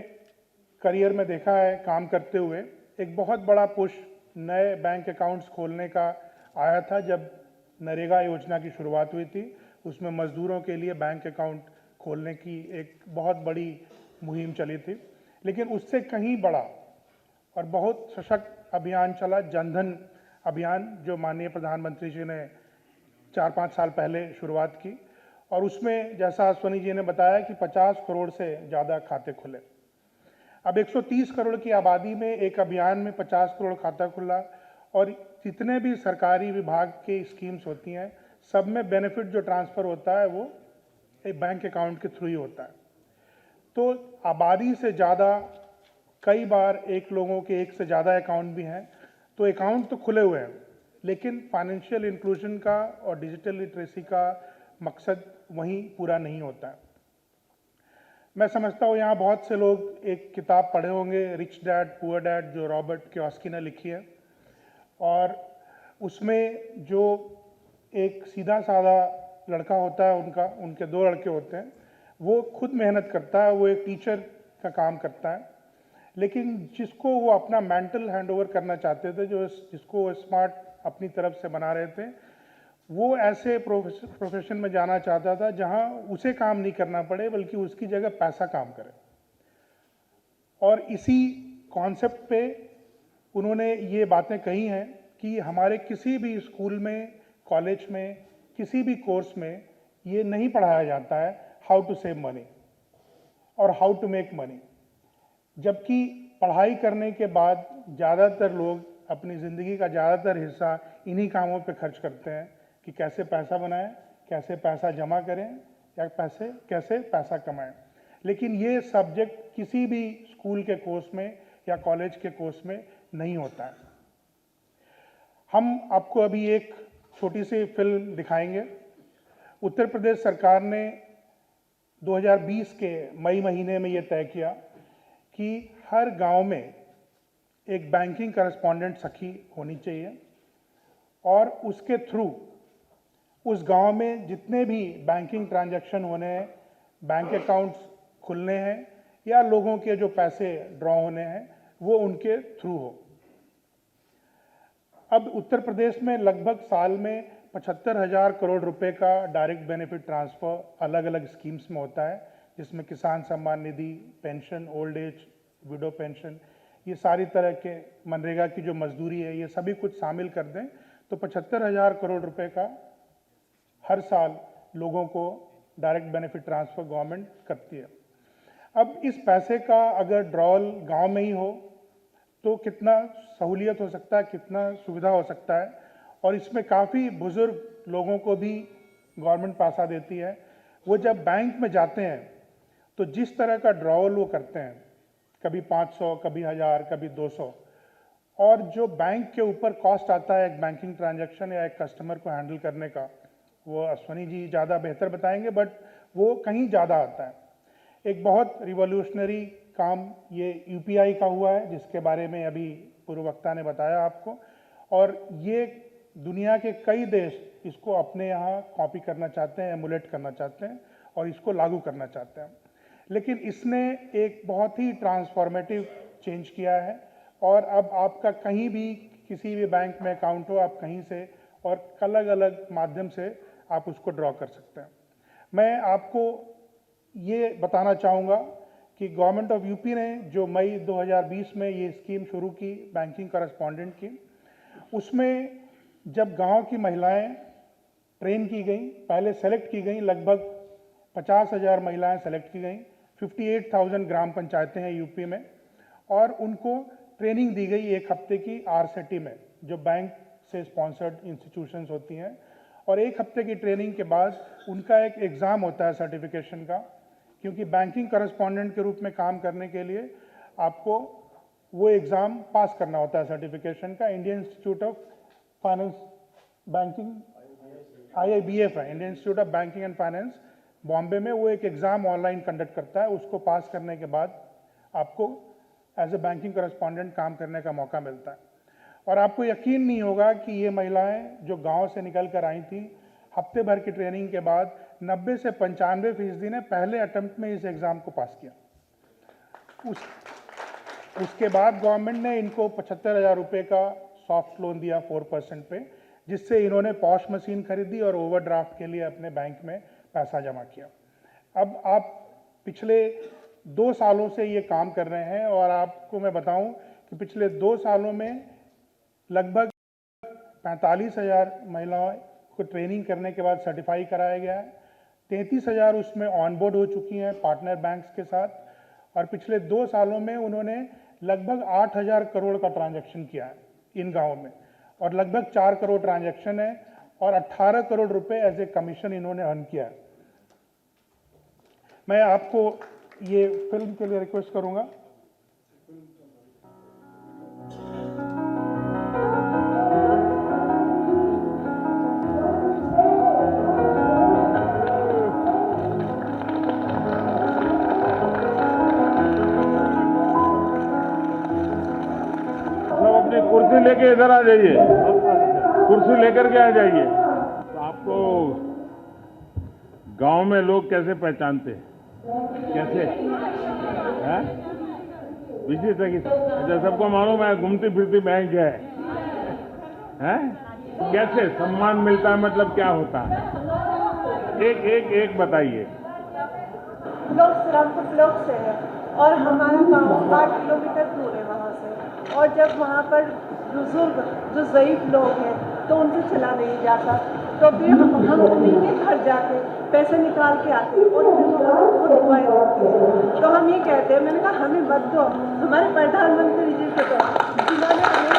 करियर में देखा है काम करते हुए, एक बहुत बड़ा पुश नए बैंक अकाउंट्स खोलने का आया था जब नरेगा योजना की शुरुआत हुई थी। उसमें मजदूरों के लिए बैंक अकाउंट खोलने की एक बहुत बड़ी मुहिम चली थी, लेकिन उससे कहीं बड़ा और बहुत सशक्त अभियान चला जनधन अभियान, जो माननीय प्रधानमंत्री जी ने 4-5 साल पहले शुरुआत की। और उसमें जैसा अश्वनी जी ने बताया कि 50 करोड़ से ज़्यादा खाते खुले। अब 130 करोड़ की आबादी में एक अभियान में 50 करोड़ खाता खुला, और जितने भी सरकारी विभाग के स्कीम्स होती हैं सब में बेनिफिट जो ट्रांसफ़र होता है वो एक बैंक अकाउंट के थ्रू ही होता है। तो आबादी से ज़्यादा, कई बार एक लोगों के एक से ज़्यादा अकाउंट भी हैं, तो अकाउंट तो खुले हुए हैं, लेकिन फाइनेंशियल इंक्लूजन का और डिजिटल लिटरेसी का मकसद वहीं पूरा नहीं होता है। मैं समझता हूँ यहाँ बहुत से लोग एक किताब पढ़े होंगे, रिच डैड पुअर डैड, जो रॉबर्ट कियोसाकी ने लिखी है, और उसमें जो एक सीधा साधा लड़का होता है, उनके 2 लड़के होते हैं, वो खुद मेहनत करता है, वो एक टीचर का काम करता है, लेकिन जिसको वो अपना मेंटल हैंडओवर करना चाहते थे, जिसको वो स्मार्ट अपनी तरफ से बना रहे थे, वो ऐसे प्रोफेशन में जाना चाहता था जहां उसे काम नहीं करना पड़े बल्कि उसकी जगह पैसा काम करे। और इसी कॉन्सेप्ट पे उन्होंने ये बातें कही हैं कि हमारे किसी भी स्कूल में, कॉलेज में, किसी भी कोर्स में ये नहीं पढ़ाया जाता है हाउ टू सेव मनी और हाउ टू मेक मनी, जबकि पढ़ाई करने के बाद ज़्यादातर लोग अपनी ज़िंदगी का ज़्यादातर हिस्सा इन्हीं कामों पे खर्च करते हैं कि कैसे पैसा बनाएं, कैसे पैसा जमा करें, या कैसे पैसा कमाएं। लेकिन ये सब्जेक्ट किसी भी स्कूल के कोर्स में या कॉलेज के कोर्स में नहीं होता है। हम आपको अभी एक छोटी सी फिल्म दिखाएंगे। उत्तर प्रदेश सरकार ने 2020 के मई महीने में ये तय किया कि हर गांव में एक बैंकिंग करस्पॉन्डेंट सखी होनी चाहिए, और उसके थ्रू उस गांव में जितने भी बैंकिंग ट्रांजैक्शन होने हैं, बैंक अकाउंट्स खुलने हैं, या लोगों के जो पैसे ड्रॉ होने हैं, वो उनके थ्रू हो। अब उत्तर प्रदेश में लगभग साल में 75,000 करोड़ रुपए का डायरेक्ट बेनिफिट ट्रांसफ़र अलग अलग स्कीम्स में होता है, जिसमें Kisan Samman Nidhi, pension, old age, widow pension, ये सारी तरह के मनरेगा की जो मजदूरी है, ये सभी कुछ शामिल कर दें तो 75,000 करोड़ रुपए का हर साल लोगों को डायरेक्ट बेनिफिट ट्रांसफ़र गवर्नमेंट करती है। अब इस पैसे का अगर ड्रॉल गांव में ही हो तो कितना सहूलियत हो सकता है, कितना सुविधा हो सकता है, और इसमें काफ़ी बुजुर्ग लोगों को भी गवर्नमेंट पैसा देती है। वो जब बैंक में जाते हैं तो जिस तरह का ड्रॉवल वो करते हैं, कभी 500, कभी 1000, कभी 200, और जो बैंक के ऊपर कॉस्ट आता है एक बैंकिंग ट्रांजैक्शन या एक कस्टमर को हैंडल करने का, वो अश्वनी जी ज़्यादा बेहतर बताएंगे, बट वो कहीं ज़्यादा आता है। एक बहुत रिवॉल्यूशनरी काम ये यूपीआई का हुआ है, जिसके बारे में अभी पूर्व वक्ता ने बताया आपको, और ये दुनिया के कई देश इसको अपने यहाँ कॉपी करना चाहते हैं, एमुलेट करना चाहते हैं और इसको लागू करना चाहते हैं। लेकिन इसने एक बहुत ही ट्रांसफॉर्मेटिव चेंज किया है, और अब आपका कहीं भी किसी भी बैंक में अकाउंट हो, आप कहीं से और अलग अलग माध्यम से आप उसको ड्रॉ कर सकते हैं। मैं आपको ये बताना चाहूँगा कि गवर्नमेंट ऑफ यूपी ने जो मई 2020 में ये स्कीम शुरू की बैंकिंग करस्पॉन्डेंट की, उसमें जब गांव की महिलाएं ट्रेन की गई, पहले सेलेक्ट की गई, लगभग 50,000 महिलाएं सेलेक्ट की गई, 58,000 ग्राम पंचायतें हैं यूपी में, और उनको ट्रेनिंग दी गई एक हफ्ते की आरसेटी में, जो बैंक से स्पॉन्सर्ड इंस्टीट्यूशंस होती हैं, और एक हफ्ते की ट्रेनिंग के बाद उनका एक एग्ज़ाम होता है सर्टिफिकेशन का, क्योंकि बैंकिंग करस्पॉन्डेंट के रूप में काम करने के लिए आपको वो एग्ज़ाम पास करना होता है सर्टिफिकेशन का। Indian institute of finance banking, IIBF है, Indian institute of banking and finance, Bombay में, वो एक एग्ज़ाम ऑनलाइन कंडक्ट करता है। उसको पास करने के बाद आपको एज ए बैंकिंग करस्पॉन्डेंट काम करने का मौका मिलता है। और आपको यकीन नहीं होगा कि ये महिलाएं जो गांव से निकल कर आई थी, हफ्ते भर की ट्रेनिंग के बाद 90 से 95% ने पहले अटेम्प्ट में इस एग्ज़ाम को पास किया। उसके बाद गवर्नमेंट ने इनको 75,000 रुपये का सॉफ्ट लोन दिया 4% पे, जिससे इन्होंने पॉश मशीन खरीदी और ओवरड्राफ्ट के लिए अपने बैंक में पैसा जमा किया। अब आप पिछले 2 सालों से ये काम कर रहे हैं, और आपको मैं बताऊं कि पिछले 2 सालों में लगभग 45,000 महिलाओं को ट्रेनिंग करने के बाद सर्टिफाई कराया गया है। 33,000 उसमें ऑनबोर्ड हो चुकी हैं पार्टनर बैंक्स के साथ, और पिछले 2 सालों में उन्होंने लगभग 8,000 करोड़ का ट्रांजैक्शन किया है इन गाँव में, और लगभग 4 करोड़ ट्रांजैक्शन है, और 18 करोड़ रुपए एज ए कमीशन इन्होंने अर्न किया है। मैं आपको ये फिल्म के लिए रिक्वेस्ट करूंगा। अपनी कुर्सी लेके इधर आ जाइए, कुर्सी लेकर के आ जाइए। तो आपको गांव में लोग कैसे पहचानते हैं? कैसे है? विशेष है कि अच्छा, सबको मालूम है घूमती फिरती बैंक है? कैसे सम्मान मिलता है, मतलब क्या होता है? एक बताइए। लोग श्रीरामपुर ब्लॉक से है और हमारा गांव 8 किलोमीटर दूर है वहाँ से, और जब वहाँ पर बुजुर्ग जो ज़ईफ लोग हैं तो उनसे चला नहीं जाता, तो फिर हम उन्हीं के घर जाके पैसे निकाल के आते हैं और फिर दुआएं देते हैं। तो हम ये कहते हैं, मैंने कहा हमें मत दो, हमारे प्रधानमंत्री जी से दो, जिन्होंने हमें।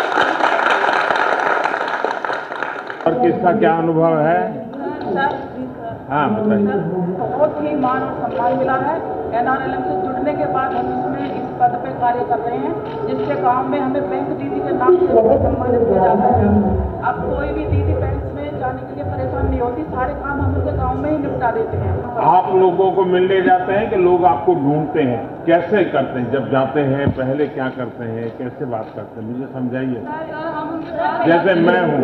और किसका क्या अनुभव है? हाँ बताइए। बहुत ही मान और सम्मान मिला है। NRLM से जुड़ने के बाद हम इसमें इस पद पे कार्य कर रहे हैं, जिसके गांव में हमें बैंक दीदी के नाम से सम्मानित किया जाता है। अब कोई भी दीदी बैंक में जाने के लिए परेशान नहीं होती, सारे काम हम उनके गांव में ही निपटा देते हैं। आप लोगों को मिलने जाते हैं कि लोग आपको ढूंढते हैं? कैसे करते हैं जब जाते हैं? पहले क्या करते हैं, कैसे बात करते हैं, मुझे समझाइए। जैसे मैं हूँ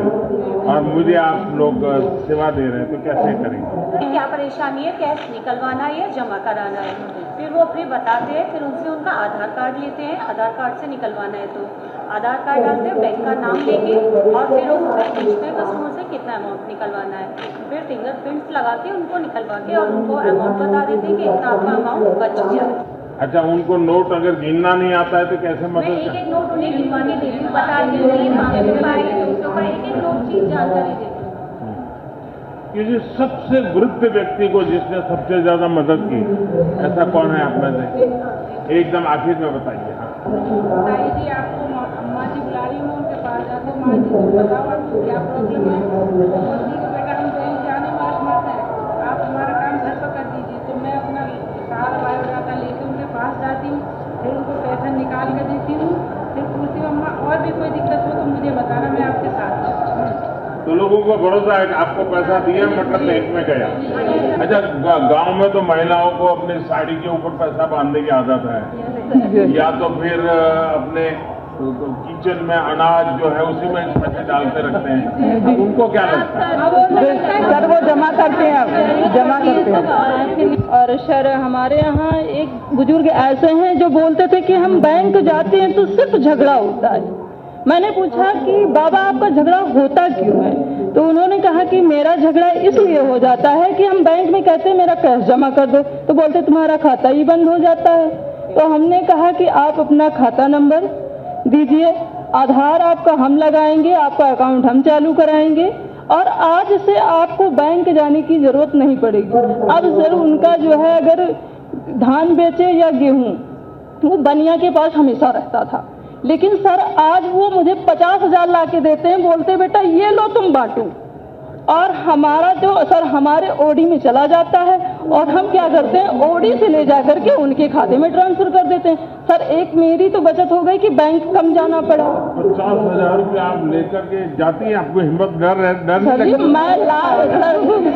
और मुझे आप लोग सेवा दे रहे हैं तो कैसे करेंगे? क्या परेशानी है, कैश निकलवाना है या जमा कराना है, फिर वो अपने बताते हैं, फिर उनसे उनका आधार कार्ड लेते हैं, आधार कार्ड से निकलवाना है तो आधार कार्ड डालते हैं, बैंक का नाम लेके, और फिर वो पूछते हैं कस्टमर से कितना अमाउंट निकलवाना है, फिर फिंगरप्रिंट्स लगा के उनको निकलवा के और उनको अमाउंट बता देते हैं कि इतना आपका अमाउंट बच गया। अच्छा, उनको नोट अगर गिनना नहीं आता है तो कैसे मदद? मैं एक नोट उन्हें गिनवा के देती हूँ, बता देती हूँ, एक नोट चीज जानकारी देती हूँ। किसी सबसे वृद्ध व्यक्ति को जिसने सबसे ज्यादा मदद की, ऐसा कौन है आप में से? एकदम आखिर में बताइए। ताई जी, आपको अम्मा जी बुला रही हूँ, उनके पास जाकर माँ जी बताओ आपको क्या प्रॉब्लम है। मोदी के बेटा हम बैंक जाने में असमर्थ हैं, आप हमारा काम घर पर कर दीजिए। निकाल कर देती हूँ। फिर पूछती हूँ अम्मा और भी कोई दिक्कत हो तो मुझे बताना, मैं आपके साथ हूँ। तो लोगों को भरोसा है कि आपको पैसा दिया मतलब बैंक में गया। अच्छा, गांव में तो महिलाओं को अपनी साड़ी के ऊपर पैसा बांधने की आदत है, या तो फिर अपने किचन में अनाज जो है उसी में पैसे डालते रखते हैं। उनको क्या लगता है? सर वो जमा करते हैं, आप जमा करते हैं। और सर हमारे यहाँ एक बुजुर्ग ऐसे हैं जो बोलते थे कि हम बैंक जाते हैं तो सिर्फ झगड़ा होता है। मैंने पूछा कि बाबा आपका झगड़ा होता क्यों है? तो उन्होंने कहा कि मेरा झगड़ा इसलिए हो जाता है कि हम बैंक में कहते हैं मेरा कैश जमा कर दो, तो बोलते तुम्हारा खाता ही बंद हो जाता है। तो हमने कहा कि आप अपना खाता नंबर दीजिए, आधार आपका हम लगाएंगे, आपका अकाउंट हम चालू कराएंगे और आज से आपको बैंक जाने की जरूरत नहीं पड़ेगी। अब सर उनका जो है अगर धान बेचे या गेहूं, वो बनिया के पास हमेशा रहता था, लेकिन सर आज वो मुझे 50,000 ला के देते हैं, बोलते बेटा ये लो तुम बांटो, और हमारा जो सर हमारे ओडी में चला जाता है और हम क्या करते हैं ओडी से ले जा करके उनके खाते में ट्रांसफर कर देते हैं। सर एक मेरी तो बचत हो गई कि बैंक कम जाना पड़ा। 50,000 रुपये आप लेकर के जाती हैं, आपको हिम्मत डर नहीं लगता?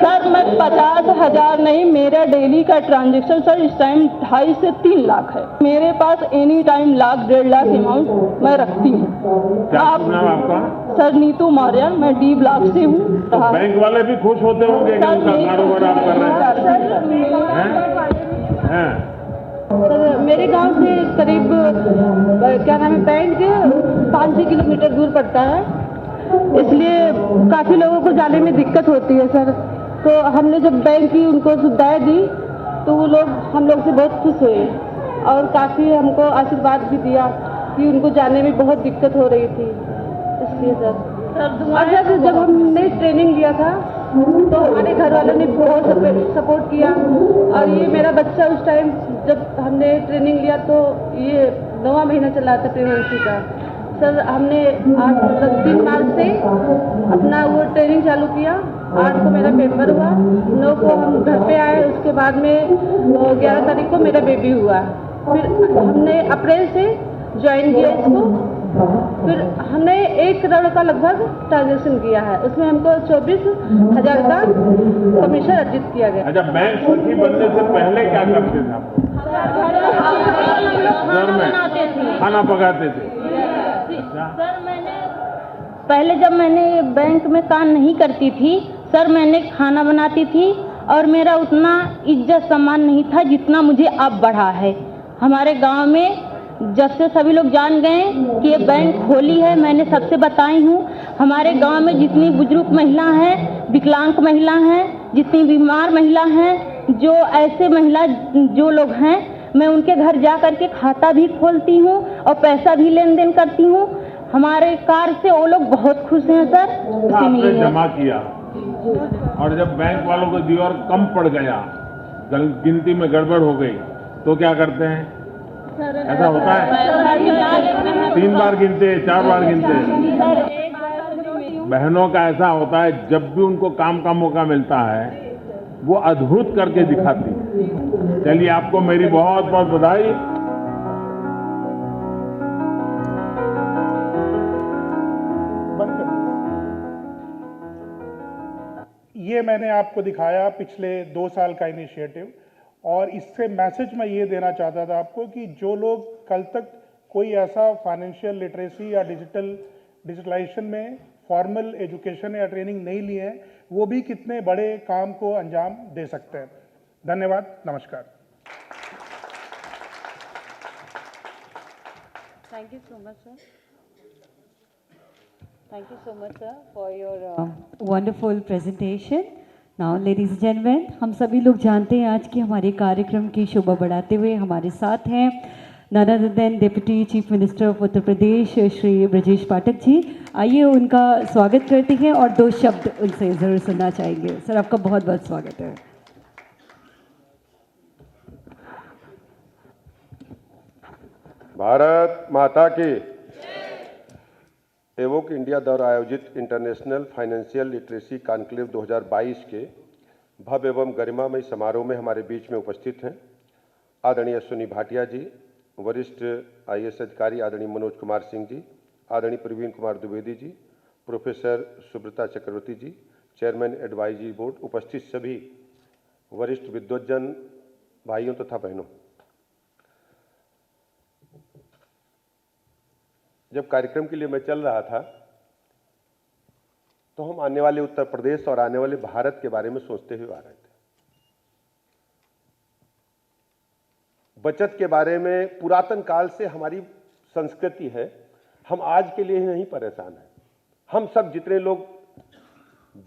सर मैं 50,000 नहीं, मेरा डेली का ट्रांजेक्शन सर इस टाइम 2.5 से 3 लाख है। मेरे पास any time lakh 1.5 lakh amount मैं रखती हूँ। आपका? सर नीतू मौर्य, मैं डी ब्लॉक से हूँ। बैंक वाले भी खुश होते होंगे कि उनका कारोबार आप कर रहे हैं? सर मेरे गांव से करीब क्या नाम है बैंक 5-6 किलोमीटर दूर पड़ता है, इसलिए काफ़ी लोगों को जाने में दिक्कत होती है सर। तो हमने जब बैंक की उनको सुविधाएं दी तो वो लोग हम लोग से बहुत खुश हुए और काफ़ी हमको आशीर्वाद भी दिया कि उनको जाने में बहुत दिक्कत हो रही थी, इसलिए सर। और जब हमने ट्रेनिंग लिया था तो हमारे घर वालों ने बहुत सपोर्ट किया और ये मेरा बच्चा उस टाइम जब हमने ट्रेनिंग लिया तो ये 9वां महीना चला था प्रेगनेंसी का। सर हमने 3 मार्च से अपना वो ट्रेनिंग चालू किया, 8 को मेरा पेपर हुआ, 9 को हम घर पे आए, उसके बाद में 11 तारीख को मेरा बेबी हुआ। फिर हमने अप्रैल से ज्वाइन किया इसको, फिर हमने 1 करोड़ का लगभग ट्रांजेक्शन किया है, उसमें हमको 24,000 का कमीशन अर्जित किया गया। अच्छा, बैंक सखी बनने से पहले क्या करते थे आप? घर में खाना पकाते थे? सर पहले जब मैंने बैंक में काम नहीं करती थी सर, मैंने खाना बनाती थी और मेरा उतना इज्जत सम्मान नहीं था जितना मुझे अब बढ़ा है। हमारे गांव में जब से सभी लोग जान गए कि ये बैंक खोली है, मैंने सबसे बताई हूँ। हमारे गांव में जितनी बुजुर्ग महिला हैं, विकलांग महिला हैं, जितनी बीमार महिला हैं, जो ऐसे महिला जो लोग हैं, मैं उनके घर जा करके खाता भी खोलती हूँ और पैसा भी लेन देन करती हूँ। हमारे कार्य से वो लोग बहुत खुश हैं सर। आपने जमा किया और जब बैंक वालों को दिया और कम पड़ गया, गिनती में गड़बड़ हो गई, तो क्या करते हैं? ऐसा होता है 3 बार गिनते, 4 बार गिनते। बहनों का ऐसा होता है, जब भी उनको काम का मौका मिलता है वो अद्भुत करके दिखाती है। चलिए, आपको मेरी बहुत बहुत बधाई। ये मैंने आपको दिखाया पिछले 2 साल का इनिशिएटिव, और इससे मैसेज मैं ये देना चाहता था आपको कि जो लोग कल तक कोई ऐसा फाइनेंशियल लिटरेसी या डिजिटलाइजेशन में फॉर्मल एजुकेशन या ट्रेनिंग नहीं लिए हैं, वो भी कितने बड़े काम को अंजाम दे सकते हैं। धन्यवाद, नमस्कार। Thank you so much, sir. Thank you so much, sir, for your wonderful presentation. Now, ladies and gentlemen, हम सभी लोग जानते हैं आज के हमारे कार्यक्रम की शोभा बढ़ाते हुए हमारे साथ हैं none other than Deputy Chief Minister of Uttar Pradesh Shri Brajesh Pathak ji. आइए उनका स्वागत करते हैं और 2 शब्द उनसे ज़रूर सुनना चाहेंगे। सर, आपका बहुत बहुत स्वागत है। भारत माता की। एवोक इंडिया द्वारा आयोजित इंटरनेशनल फाइनेंशियल लिटरेसी कॉन्क्लेव 2022 के भव्य एवं गरिमामय समारोह में हमारे बीच में उपस्थित हैं आदरणीय सुनी भाटिया जी, वरिष्ठ आईएएस अधिकारी आदरणीय मनोज कुमार सिंह जी, आदरणीय प्रवीण कुमार द्विवेदी जी, प्रोफेसर सुब्रता चक्रवर्ती जी, चेयरमैन एडवाइजरी बोर्ड, उपस्थित सभी वरिष्ठ विद्वज्जन भाइयों तथा बहनों, जब कार्यक्रम के लिए मैं चल रहा था तो हम आने वाले उत्तर प्रदेश और आने वाले भारत के बारे में सोचते हुए आ रहे थे। बचत के बारे में पुरातन काल से हमारी संस्कृति है, हम आज के लिए ही नहीं परेशान हैं। हम सब जितने लोग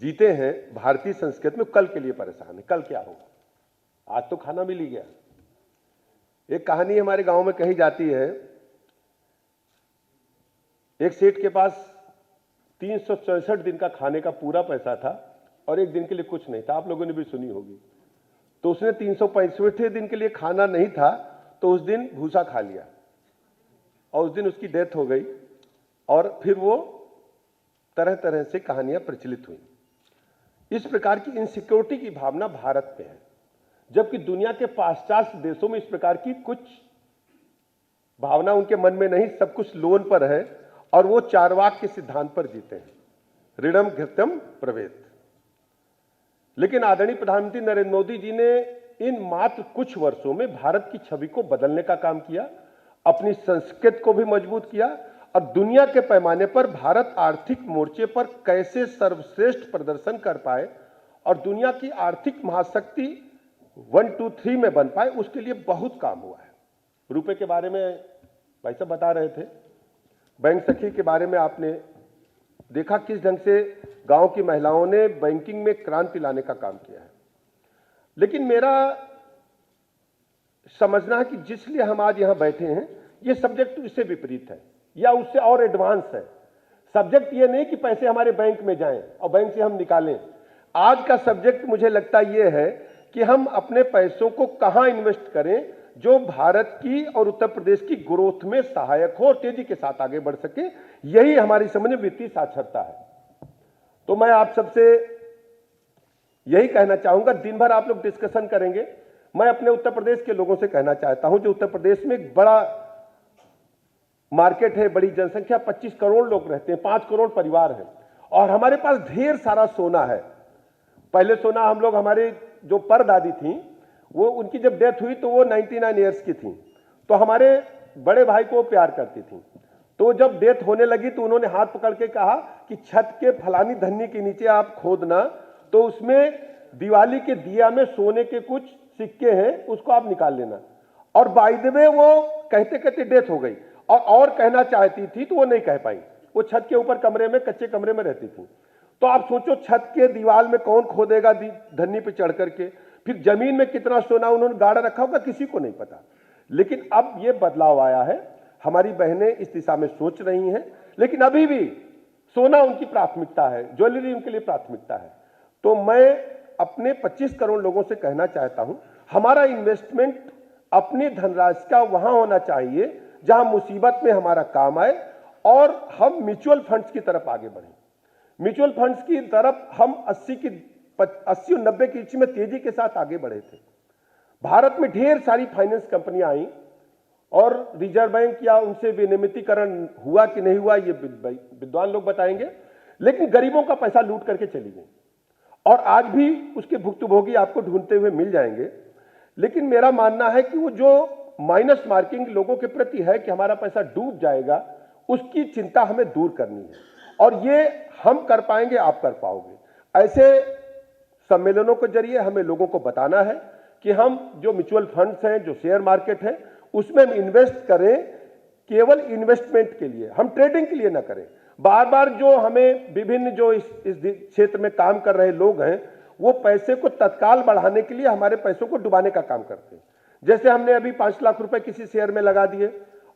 जीते हैं भारतीय संस्कृति में, कल के लिए परेशान है, कल क्या होगा। आज तो खाना मिल ही गया। एक कहानी हमारे गांव में कही जाती है, एक सेठ के पास 364 दिन का खाने का पूरा पैसा था और एक दिन के लिए कुछ नहीं था। आप लोगों ने भी सुनी होगी। तो उसने 365 दिन के लिए खाना नहीं था तो उस दिन भूसा खा लिया और उस दिन उसकी डेथ हो गई। और फिर वो तरह तरह से कहानियां प्रचलित हुई। इस प्रकार की इनसिक्योरिटी की भावना भारत में है, जबकि दुनिया के पाश्चात्य देशों में इस प्रकार की कुछ भावना उनके मन में नहीं, सब कुछ लोन पर है और वो चारवाक के सिद्धांत पर जीते हैं, ऋणम घृतम प्रवेत। लेकिन आदरणीय प्रधानमंत्री नरेंद्र मोदी जी ने इन मात्र कुछ वर्षों में भारत की छवि को बदलने का काम किया, अपनी संस्कृति को भी मजबूत किया और दुनिया के पैमाने पर भारत आर्थिक मोर्चे पर कैसे सर्वश्रेष्ठ प्रदर्शन कर पाए और दुनिया की आर्थिक महाशक्ति 1, 2, 3 में बन पाए, उसके लिए बहुत काम हुआ है। रुपए के बारे में भाई साहब बता रहे थे, बैंक सखी के बारे में आपने देखा किस ढंग से गांव की महिलाओं ने बैंकिंग में क्रांति लाने का काम किया है। लेकिन मेरा समझना है कि जिसलिए हम आज यहां बैठे हैं, यह सब्जेक्ट इससे विपरीत है या उससे और एडवांस है। सब्जेक्ट यह नहीं कि पैसे हमारे बैंक में जाएं और बैंक से हम निकालें। आज का सब्जेक्ट मुझे लगता यह है कि हम अपने पैसों को कहां इन्वेस्ट करें जो भारत की और उत्तर प्रदेश की ग्रोथ में सहायक हो और तेजी के साथ आगे बढ़ सके। यही हमारी समझ में वित्तीय साक्षरता है। तो मैं आप सबसे यही कहना चाहूंगा, दिन भर आप लोग डिस्कशन करेंगे। मैं अपने उत्तर प्रदेश के लोगों से कहना चाहता हूं, जो उत्तर प्रदेश में एक बड़ा मार्केट है, बड़ी जनसंख्या, 25 करोड़ लोग रहते हैं, 5 करोड़ परिवार हैं और हमारे पास ढेर सारा सोना है। पहले सोना हम लोग, हमारे जो परदादी थी, वो उनकी जब डेथ हुई तो वो 99 ईयर्स की थी, तो हमारे बड़े भाई को प्यार करती थी। तो जब डेथ होने लगी तो उन्होंने हाथ पकड़ के कहा कि छत के फलानी धन्नी के नीचे आप खोदना, तो उसमें दिवाली के दिया में सोने के कुछ सिक्के हैं, उसको आप निकाल लेना। और बाय द वे वो कहते कहते डेथ हो गई और कहना चाहती थी तो वो नहीं कह पाई। वो छत के ऊपर कमरे में, कच्चे कमरे में रहती थी। तो आप सोचो, छत के दीवार में कौन खोदेगा धन्नी पे चढ़ करके। फिर जमीन में कितना सोना उन्होंने गाड़ा रखा होगा, किसी को नहीं पता। लेकिन अब ये बदलाव आया है, हमारी बहनें इस दिशा में सोच रही हैं, लेकिन अभी भी सोना उनकी प्राथमिकता है, ज्वेलरी उनके लिए प्राथमिकता है। तो मैं अपने 25 करोड़ लोगों से कहना चाहता हूं, हमारा इन्वेस्टमेंट अपनी धनराशि का वहां होना चाहिए जहां मुसीबत में हमारा काम आए और हम म्यूचुअल फंड्स की तरफ आगे बढ़ें। म्यूचुअल फंड्स की तरफ हम 80 और 90 की इच में तेजी के साथ आगे बढ़े थे। भारत में ढेर सारी फाइनेंस कंपनियां आई और रिजर्व बैंक या उनसे विनियमितीकरण हुआ कि नहीं हुआ, ये विद्वान लोग बताएंगे, लेकिन गरीबों का पैसा लूट करके चली गई और आज भी उसके भुक्तभोगी आपको ढूंढते हुए मिल जाएंगे। लेकिन मेरा मानना है कि वो जो माइनस मार्किंग लोगों के प्रति है कि हमारा पैसा डूब जाएगा, उसकी चिंता हमें दूर करनी है और ये हम कर पाएंगे, आप कर पाओगे। ऐसे सम्मेलनों के जरिए हमें लोगों को बताना है कि हम जो म्यूचुअल फंड्स हैं, जो शेयर मार्केट है, उसमें हम इन्वेस्ट करें, केवल इन्वेस्टमेंट के लिए, हम ट्रेडिंग के लिए ना करें। बार बार जो हमें विभिन्न जो इस क्षेत्र में काम कर रहे लोग हैं, वो पैसे को तत्काल बढ़ाने के लिए हमारे पैसों को डुबाने का काम करते हैं। जैसे हमने अभी 5 लाख रुपए किसी शेयर में लगा दिए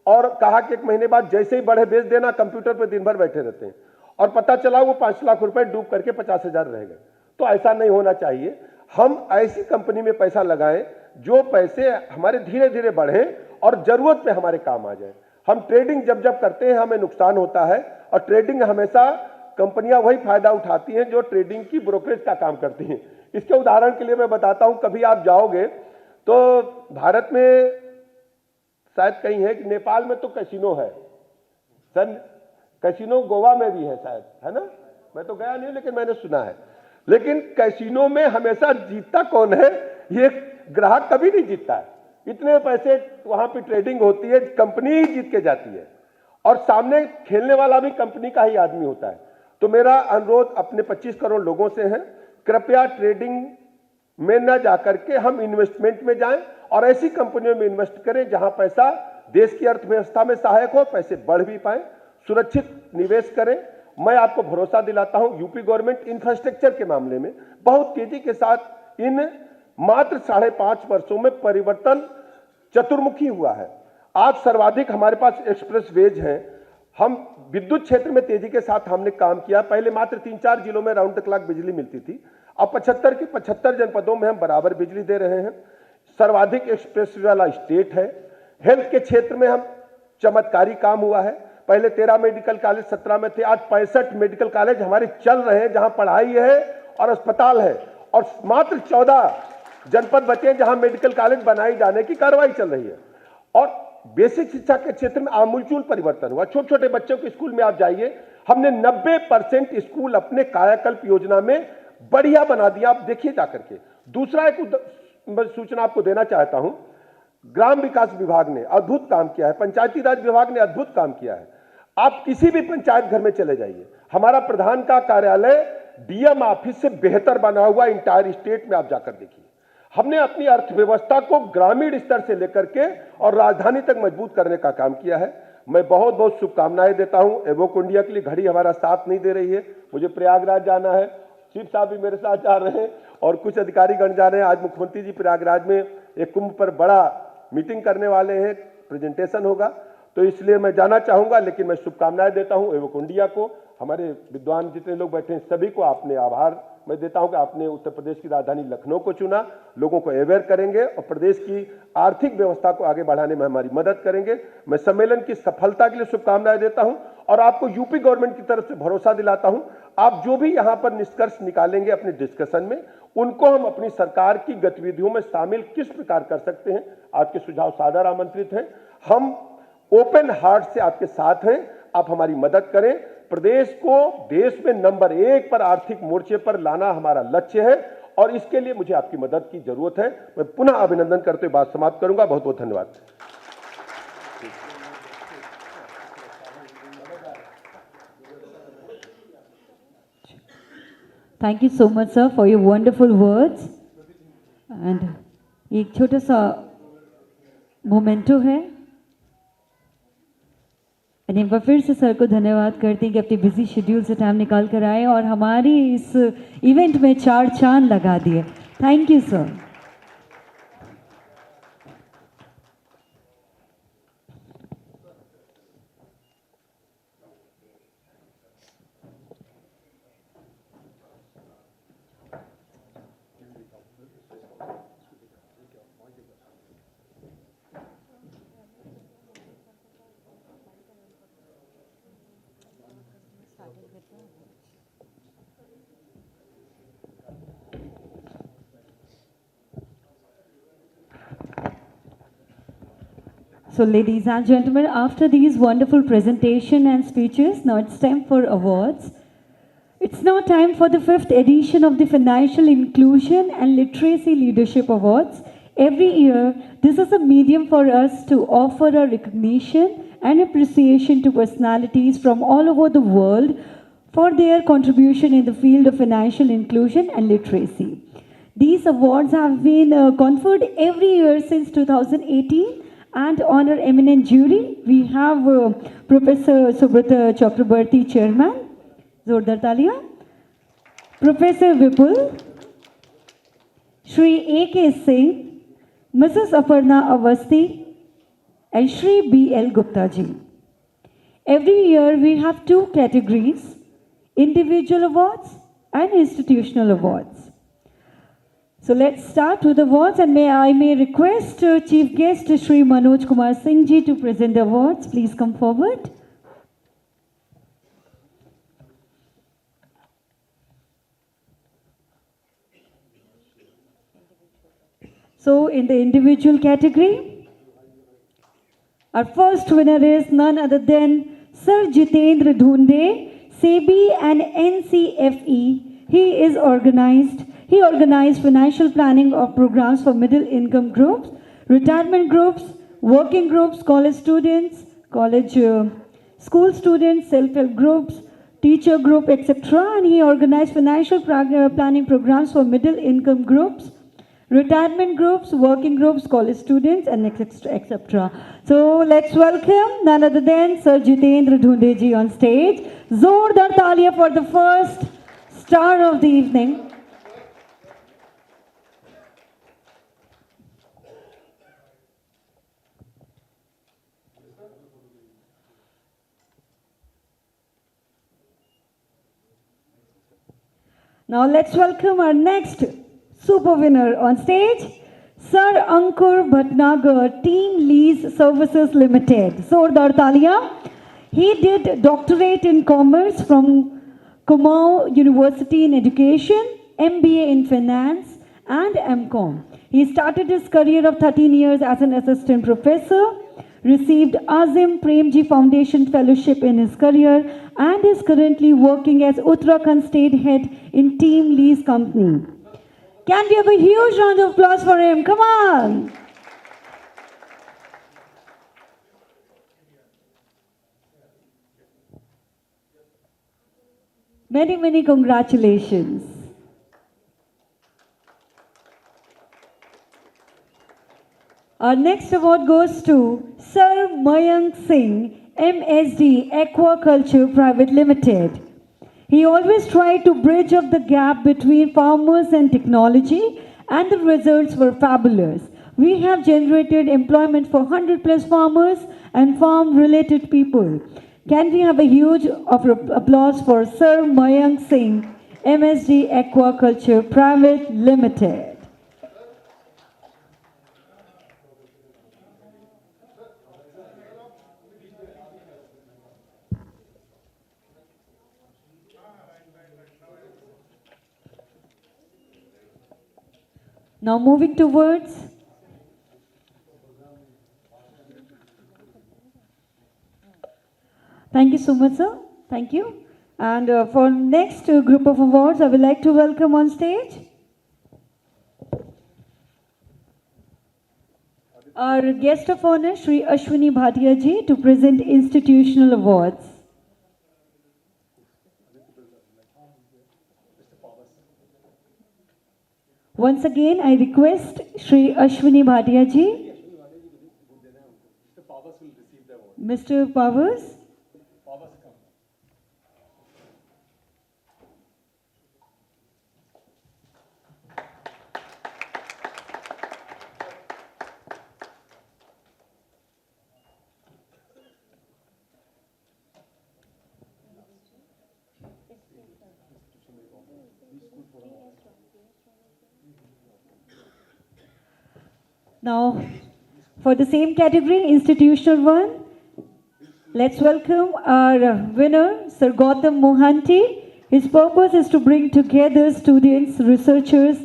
और कहा कि 1 महीने बाद जैसे ही बढ़े बेच देना, कंप्यूटर पर दिन भर बैठे रहते हैं और पता चला वो 5 लाख रुपए डूब करके 50,000 रह गए। तो ऐसा नहीं होना चाहिए। हम ऐसी कंपनी में पैसा लगाएं जो पैसे हमारे धीरे धीरे बढ़ें और जरूरत पे हमारे काम आ जाए। हम ट्रेडिंग जब जब करते हैं हमें नुकसान होता है और ट्रेडिंग हमेशा कंपनियां वही फायदा उठाती हैं जो ट्रेडिंग की ब्रोकरेज का काम करती हैं। इसके उदाहरण के लिए मैं बताता हूं, कभी आप जाओगे तो भारत में शायद कहीं है कि नेपाल में तो कैसीनो है सर, कैसीनो गोवा में भी है शायद, है ना? मैं तो गया नहीं लेकिन मैंने सुना है। लेकिन कैसीनो में हमेशा जीतता कौन है? ये ग्राहक कभी नहीं जीतता है। इतने पैसे वहां पे ट्रेडिंग होती है, कंपनी ही जीत के जाती है और सामने खेलने वाला भी कंपनी का ही आदमी होता है। तो मेरा अनुरोध अपने 25 करोड़ लोगों से है, कृपया ट्रेडिंग में न जाकर के हम इन्वेस्टमेंट में जाएं और ऐसी कंपनियों में इन्वेस्ट करें जहां पैसा देश की अर्थव्यवस्था में सहायक हो, पैसे बढ़ भी पाए, सुरक्षित निवेश करें। मैं आपको भरोसा दिलाता हूं, यूपी गवर्नमेंट इंफ्रास्ट्रक्चर के मामले में बहुत तेजी के साथ इन मात्र 5.5 वर्षों में परिवर्तन चतुर्मुखी हुआ है। आज सर्वाधिक हमारे पास एक्सप्रेस वेज हैं। हम विद्युत क्षेत्र में तेजी के साथ हमने काम किया। पहले मात्र 3-4 जिलों में राउंड द क्लॉक बिजली मिलती थी, अब 75 के 75 जनपदों में हम बराबर बिजली दे रहे हैं। सर्वाधिक एक्सप्रेस वाला स्टेट है। हेल्थ के क्षेत्र में हम चमत्कारी काम हुआ है। पहले 13 मेडिकल कॉलेज 17 में थे, आज 65 मेडिकल कॉलेज हमारे चल रहे हैं, जहां पढ़ाई है और अस्पताल है, और मात्र 14 जनपद बचे हैं जहां मेडिकल कॉलेज बनाई जाने की कार्रवाई चल रही है। और बेसिक शिक्षा के क्षेत्र में आमूलचूल परिवर्तन हुआ। छोटे छोटे बच्चों के स्कूल में आप जाइए, हमने 90% स्कूल अपने कायाकल्प योजना में बढ़िया बना दिया। आप देखिए जाकर के। दूसरा एक सूचना आपको देना चाहता हूं, ग्राम विकास विभाग ने अद्भुत काम किया है, पंचायती राज विभाग ने अद्भुत काम किया है। आप किसी भी पंचायत घर में चले जाइए, हमारा प्रधान का कार्यालय डीएम ऑफिस से बेहतर बना हुआ इंटायर स्टेट में आप जाकर देखिए। हमने अपनी अर्थव्यवस्था को ग्रामीण स्तर से लेकर के और राजधानी तक मजबूत करने का काम किया है। मैं बहुत बहुत शुभकामनाएं देता हूं। एवोक इंडिया के लिए घड़ी हमारा साथ नहीं दे रही है, मुझे प्रयागराज जाना है, चीफ साहब भी मेरे साथ जा रहे हैं और कुछ अधिकारीगण जा रहे हैं। आज मुख्यमंत्री जी प्रयागराज में एक कुंभ पर बड़ा मीटिंग करने वाले हैं, प्रेजेंटेशन होगा, तो इसलिए मैं जाना चाहूंगा। लेकिन मैं शुभकामनाएं देता हूं एवोक इंडिया को, हमारे विद्वान जितने लोग बैठे हैं सभी को आपने आभार मैं देता हूं कि आपने उत्तर प्रदेश की राजधानी लखनऊ को चुना। लोगों को अवेयर करेंगे और प्रदेश की आर्थिक व्यवस्था को आगे बढ़ाने में हमारी मदद करेंगे। मैं सम्मेलन की सफलता के लिए शुभकामनाएं देता हूं और आपको यूपी गवर्नमेंट की तरफ से भरोसा दिलाता हूं, आप जो भी यहां पर निष्कर्ष निकालेंगे अपने डिस्कशन में, उनको हम अपनी सरकार की गतिविधियों में शामिल किस प्रकार कर सकते हैं, आपके सुझाव सादर आमंत्रित हैं। हम ओपन हार्ट से आपके साथ हैं, आप हमारी मदद करें। प्रदेश को देश में नंबर 1 पर आर्थिक मोर्चे पर लाना हमारा लक्ष्य है और इसके लिए मुझे आपकी मदद की जरूरत है। मैं पुनः अभिनंदन करते हुए बात समाप्त करूंगा। बहुत बहुत धन्यवाद। Thank you so much sir for your wonderful words. And एक छोटा सा मोमेंटो है, और एक बार फिर से सर को धन्यवाद करते हैं कि अपने बिजी शेड्यूल से टाइम निकाल कर आए और हमारी इस इवेंट में 4 चांद लगा दिए। Thank you sir. So ladies and gentlemen, after these wonderful presentation and speeches, now it's time for awards. It's now time for the 5th edition of the Financial Inclusion and Literacy Leadership Awards. Every year, this is a medium for us to offer a recognition and appreciation to personalities from all over the world for their contribution in the field of financial inclusion and literacy. These awards have been conferred every year since 2018. And on our eminent jury, we have Professor Subrata Chakrabarti, Chairman, Zordar Talia, Professor Vipul, Shri A.K. Singh, Mrs. Aparna Avasti, and Shri B.L. Gupta ji. Every year we have 2 categories, individual awards and institutional awards. So let's start with the awards, and I may request Chief Guest Shri Manoj Kumar Singh ji to present the awards. Please come forward. So in the individual category, Our first winner is none other than Sir Jitendra Dhunde, SEBI and NCFE. He organized financial planning of programs for middle income groups, retirement groups, working groups, college students, school students, self-help groups, teacher group, etc. And he organized financial planning programs for middle income groups, retirement groups, working groups, college students, and etc. So let's welcome none other than Sir Jitendra Dhunde ji on stage. Zordar taaliya for the first star of the evening. Now let's welcome our next super winner on stage, Sir Ankur Bhatnagar, Team Lease Services Limited. Zordar taaliya. He did doctorate in commerce from Kumaon University in Education, MBA in Finance, and MCom. He started his career of 13 years as an assistant professor, received Azim Premji Foundation Fellowship in his career, and is currently working as Uttarakhand State Head in Team Lease Company. Can we have a huge round of applause for him? Come on! Many, many congratulations. Our next award goes to Sir Mayank Singh, MSD Aquaculture Private Limited. He always tried to bridge up the gap between farmers and technology, and the results were fabulous. We have generated employment for 100 plus farmers and farm-related people. Can we have a huge applause for Sir Mayank Singh, MSD Aquaculture Private Limited. Now moving towards thank you so much, sir. Thank you. And for next group of awards, I would like to welcome on stage our guest of honor, Shri Ashwini Bhatia ji, to present institutional awards. Once again, I request Shri Ashwini Bhatia ji. Mr. Powers. Now, for the same category, institutional one, let's welcome our winner, Sir Gautam Mohanty. His purpose is to bring together students, researchers,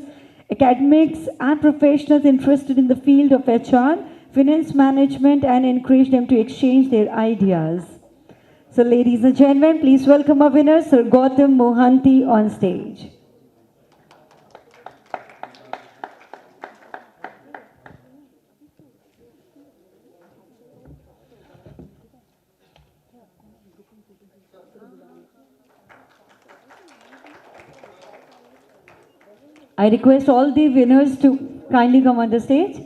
academics, and professionals interested in the field of HR, finance management, and encourage them to exchange their ideas. So, ladies and gentlemen, please welcome our winner, Sir Gautam Mohanty, on stage. I request all the winners to kindly come on the stage.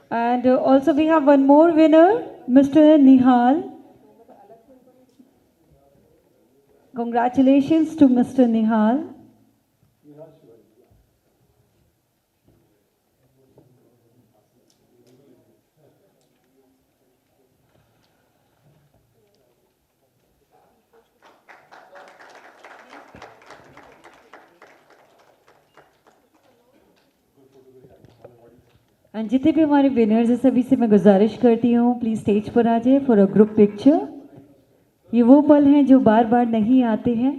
And also we have one more winner, Mr. Nihal. Congratulations to Mr. Nihal. And जितने भी हमारे winners हैं सभी से मैं गुजारिश करती हूँ प्लीज़ स्टेज पर आ जाए फॉर अ ग्रुप पिक्चर। ये वो पल हैं जो बार बार नहीं आते हैं।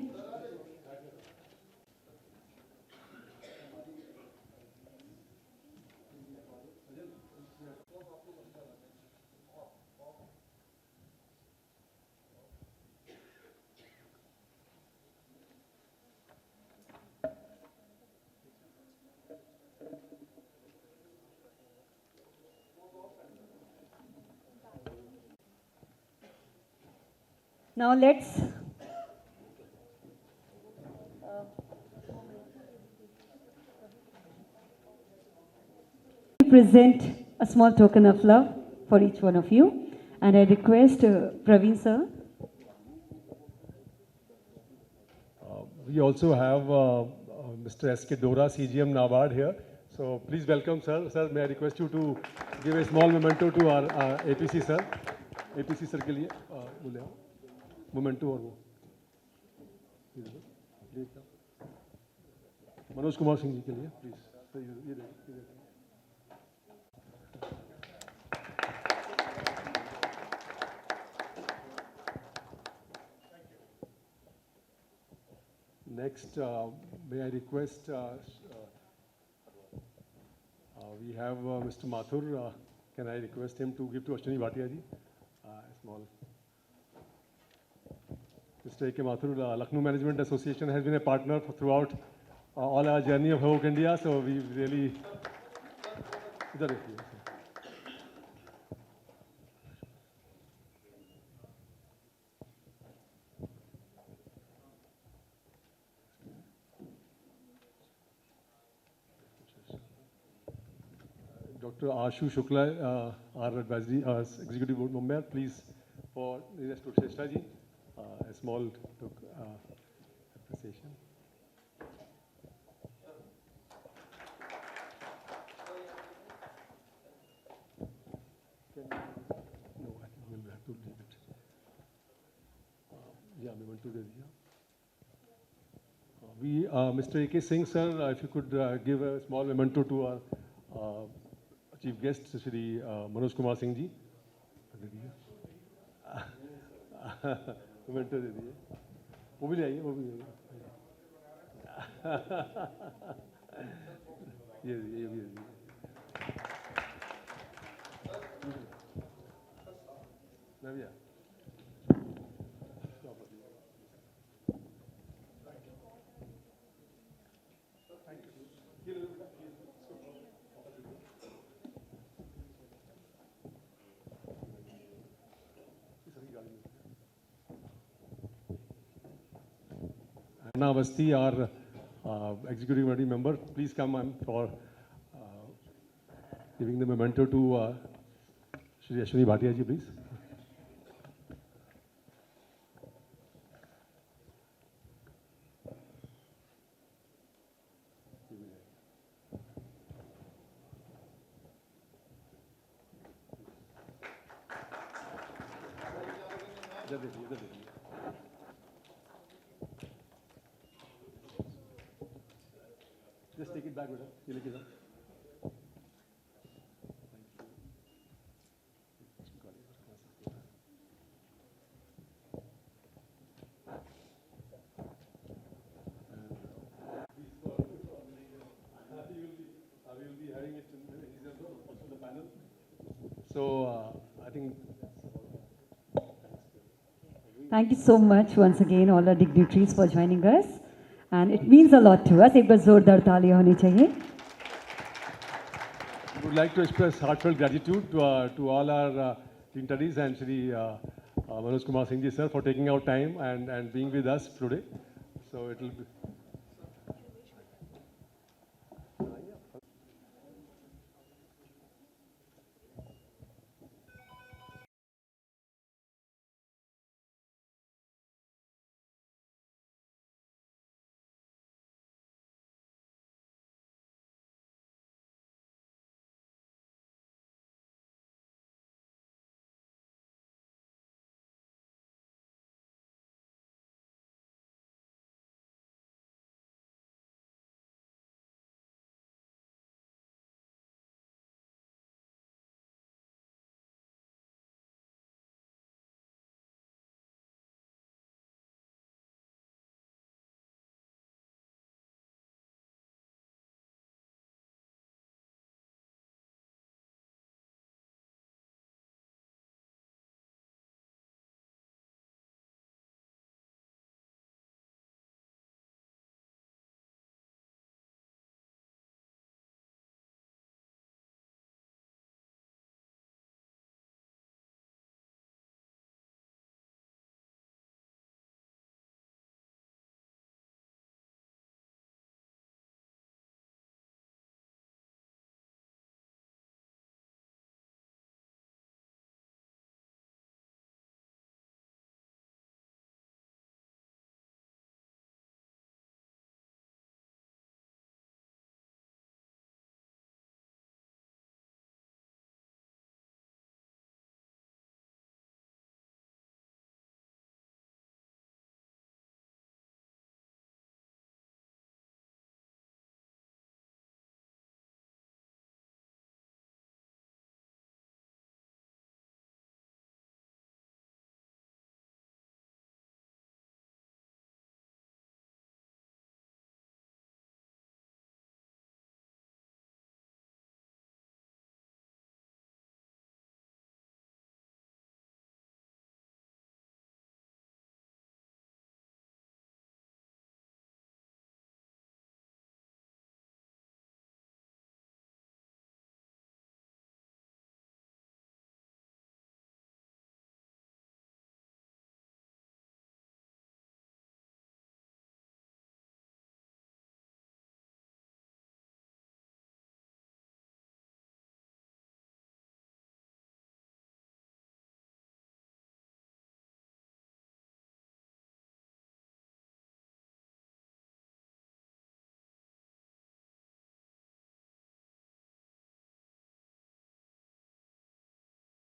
Now let's present a small token of love for each one of you. And I request Praveen sir. We also have Mr. S.K. Dora, CGM NABARD here. So please welcome, sir. Sir, may I request you to give a small memento to our APC sir. APC sir के लिए बोले आप memento और वो मनोज कुमार सिंह जी के लिए please sir ये Next, may I request, we have Mr. Mathur. Can I request him to give to Ashwini Bhatia ji? Small. Mr. A.K. Mathur, Lucknow Management Association has been a partner throughout all our journey of Hope India, so we really... Dr. Ashu Shukla, our advisory, executive board member, please, for Mr. Shrestha ji, a small appreciation. No, I think we'll have to leave it. Yeah, we want to do it. Mr. A.K. Singh, sir, if you could give a small memento to our Chief Guest, Shri Manoj Kumar Singh ji. Memento दे दीजिए. वो भी ले आइए, वो भी ले आइए. ये भी ये भी. नविया. Anna Avasthi, our executive committee member, please come for giving the memento to Shri Ashwini Bhatia ji, please. Just take it back, beta. You lick it up. We will be having it in also the panel. So I think. Thank you so much once again, all our dignitaries, for joining us. And it means a lot to us. एक बार जोरदार तालियां होनी चाहिए. I would like to express heartfelt gratitude to all our dignitaries and Shri Manoj Kumar Singh ji sir for taking out time and being with us today. So it will be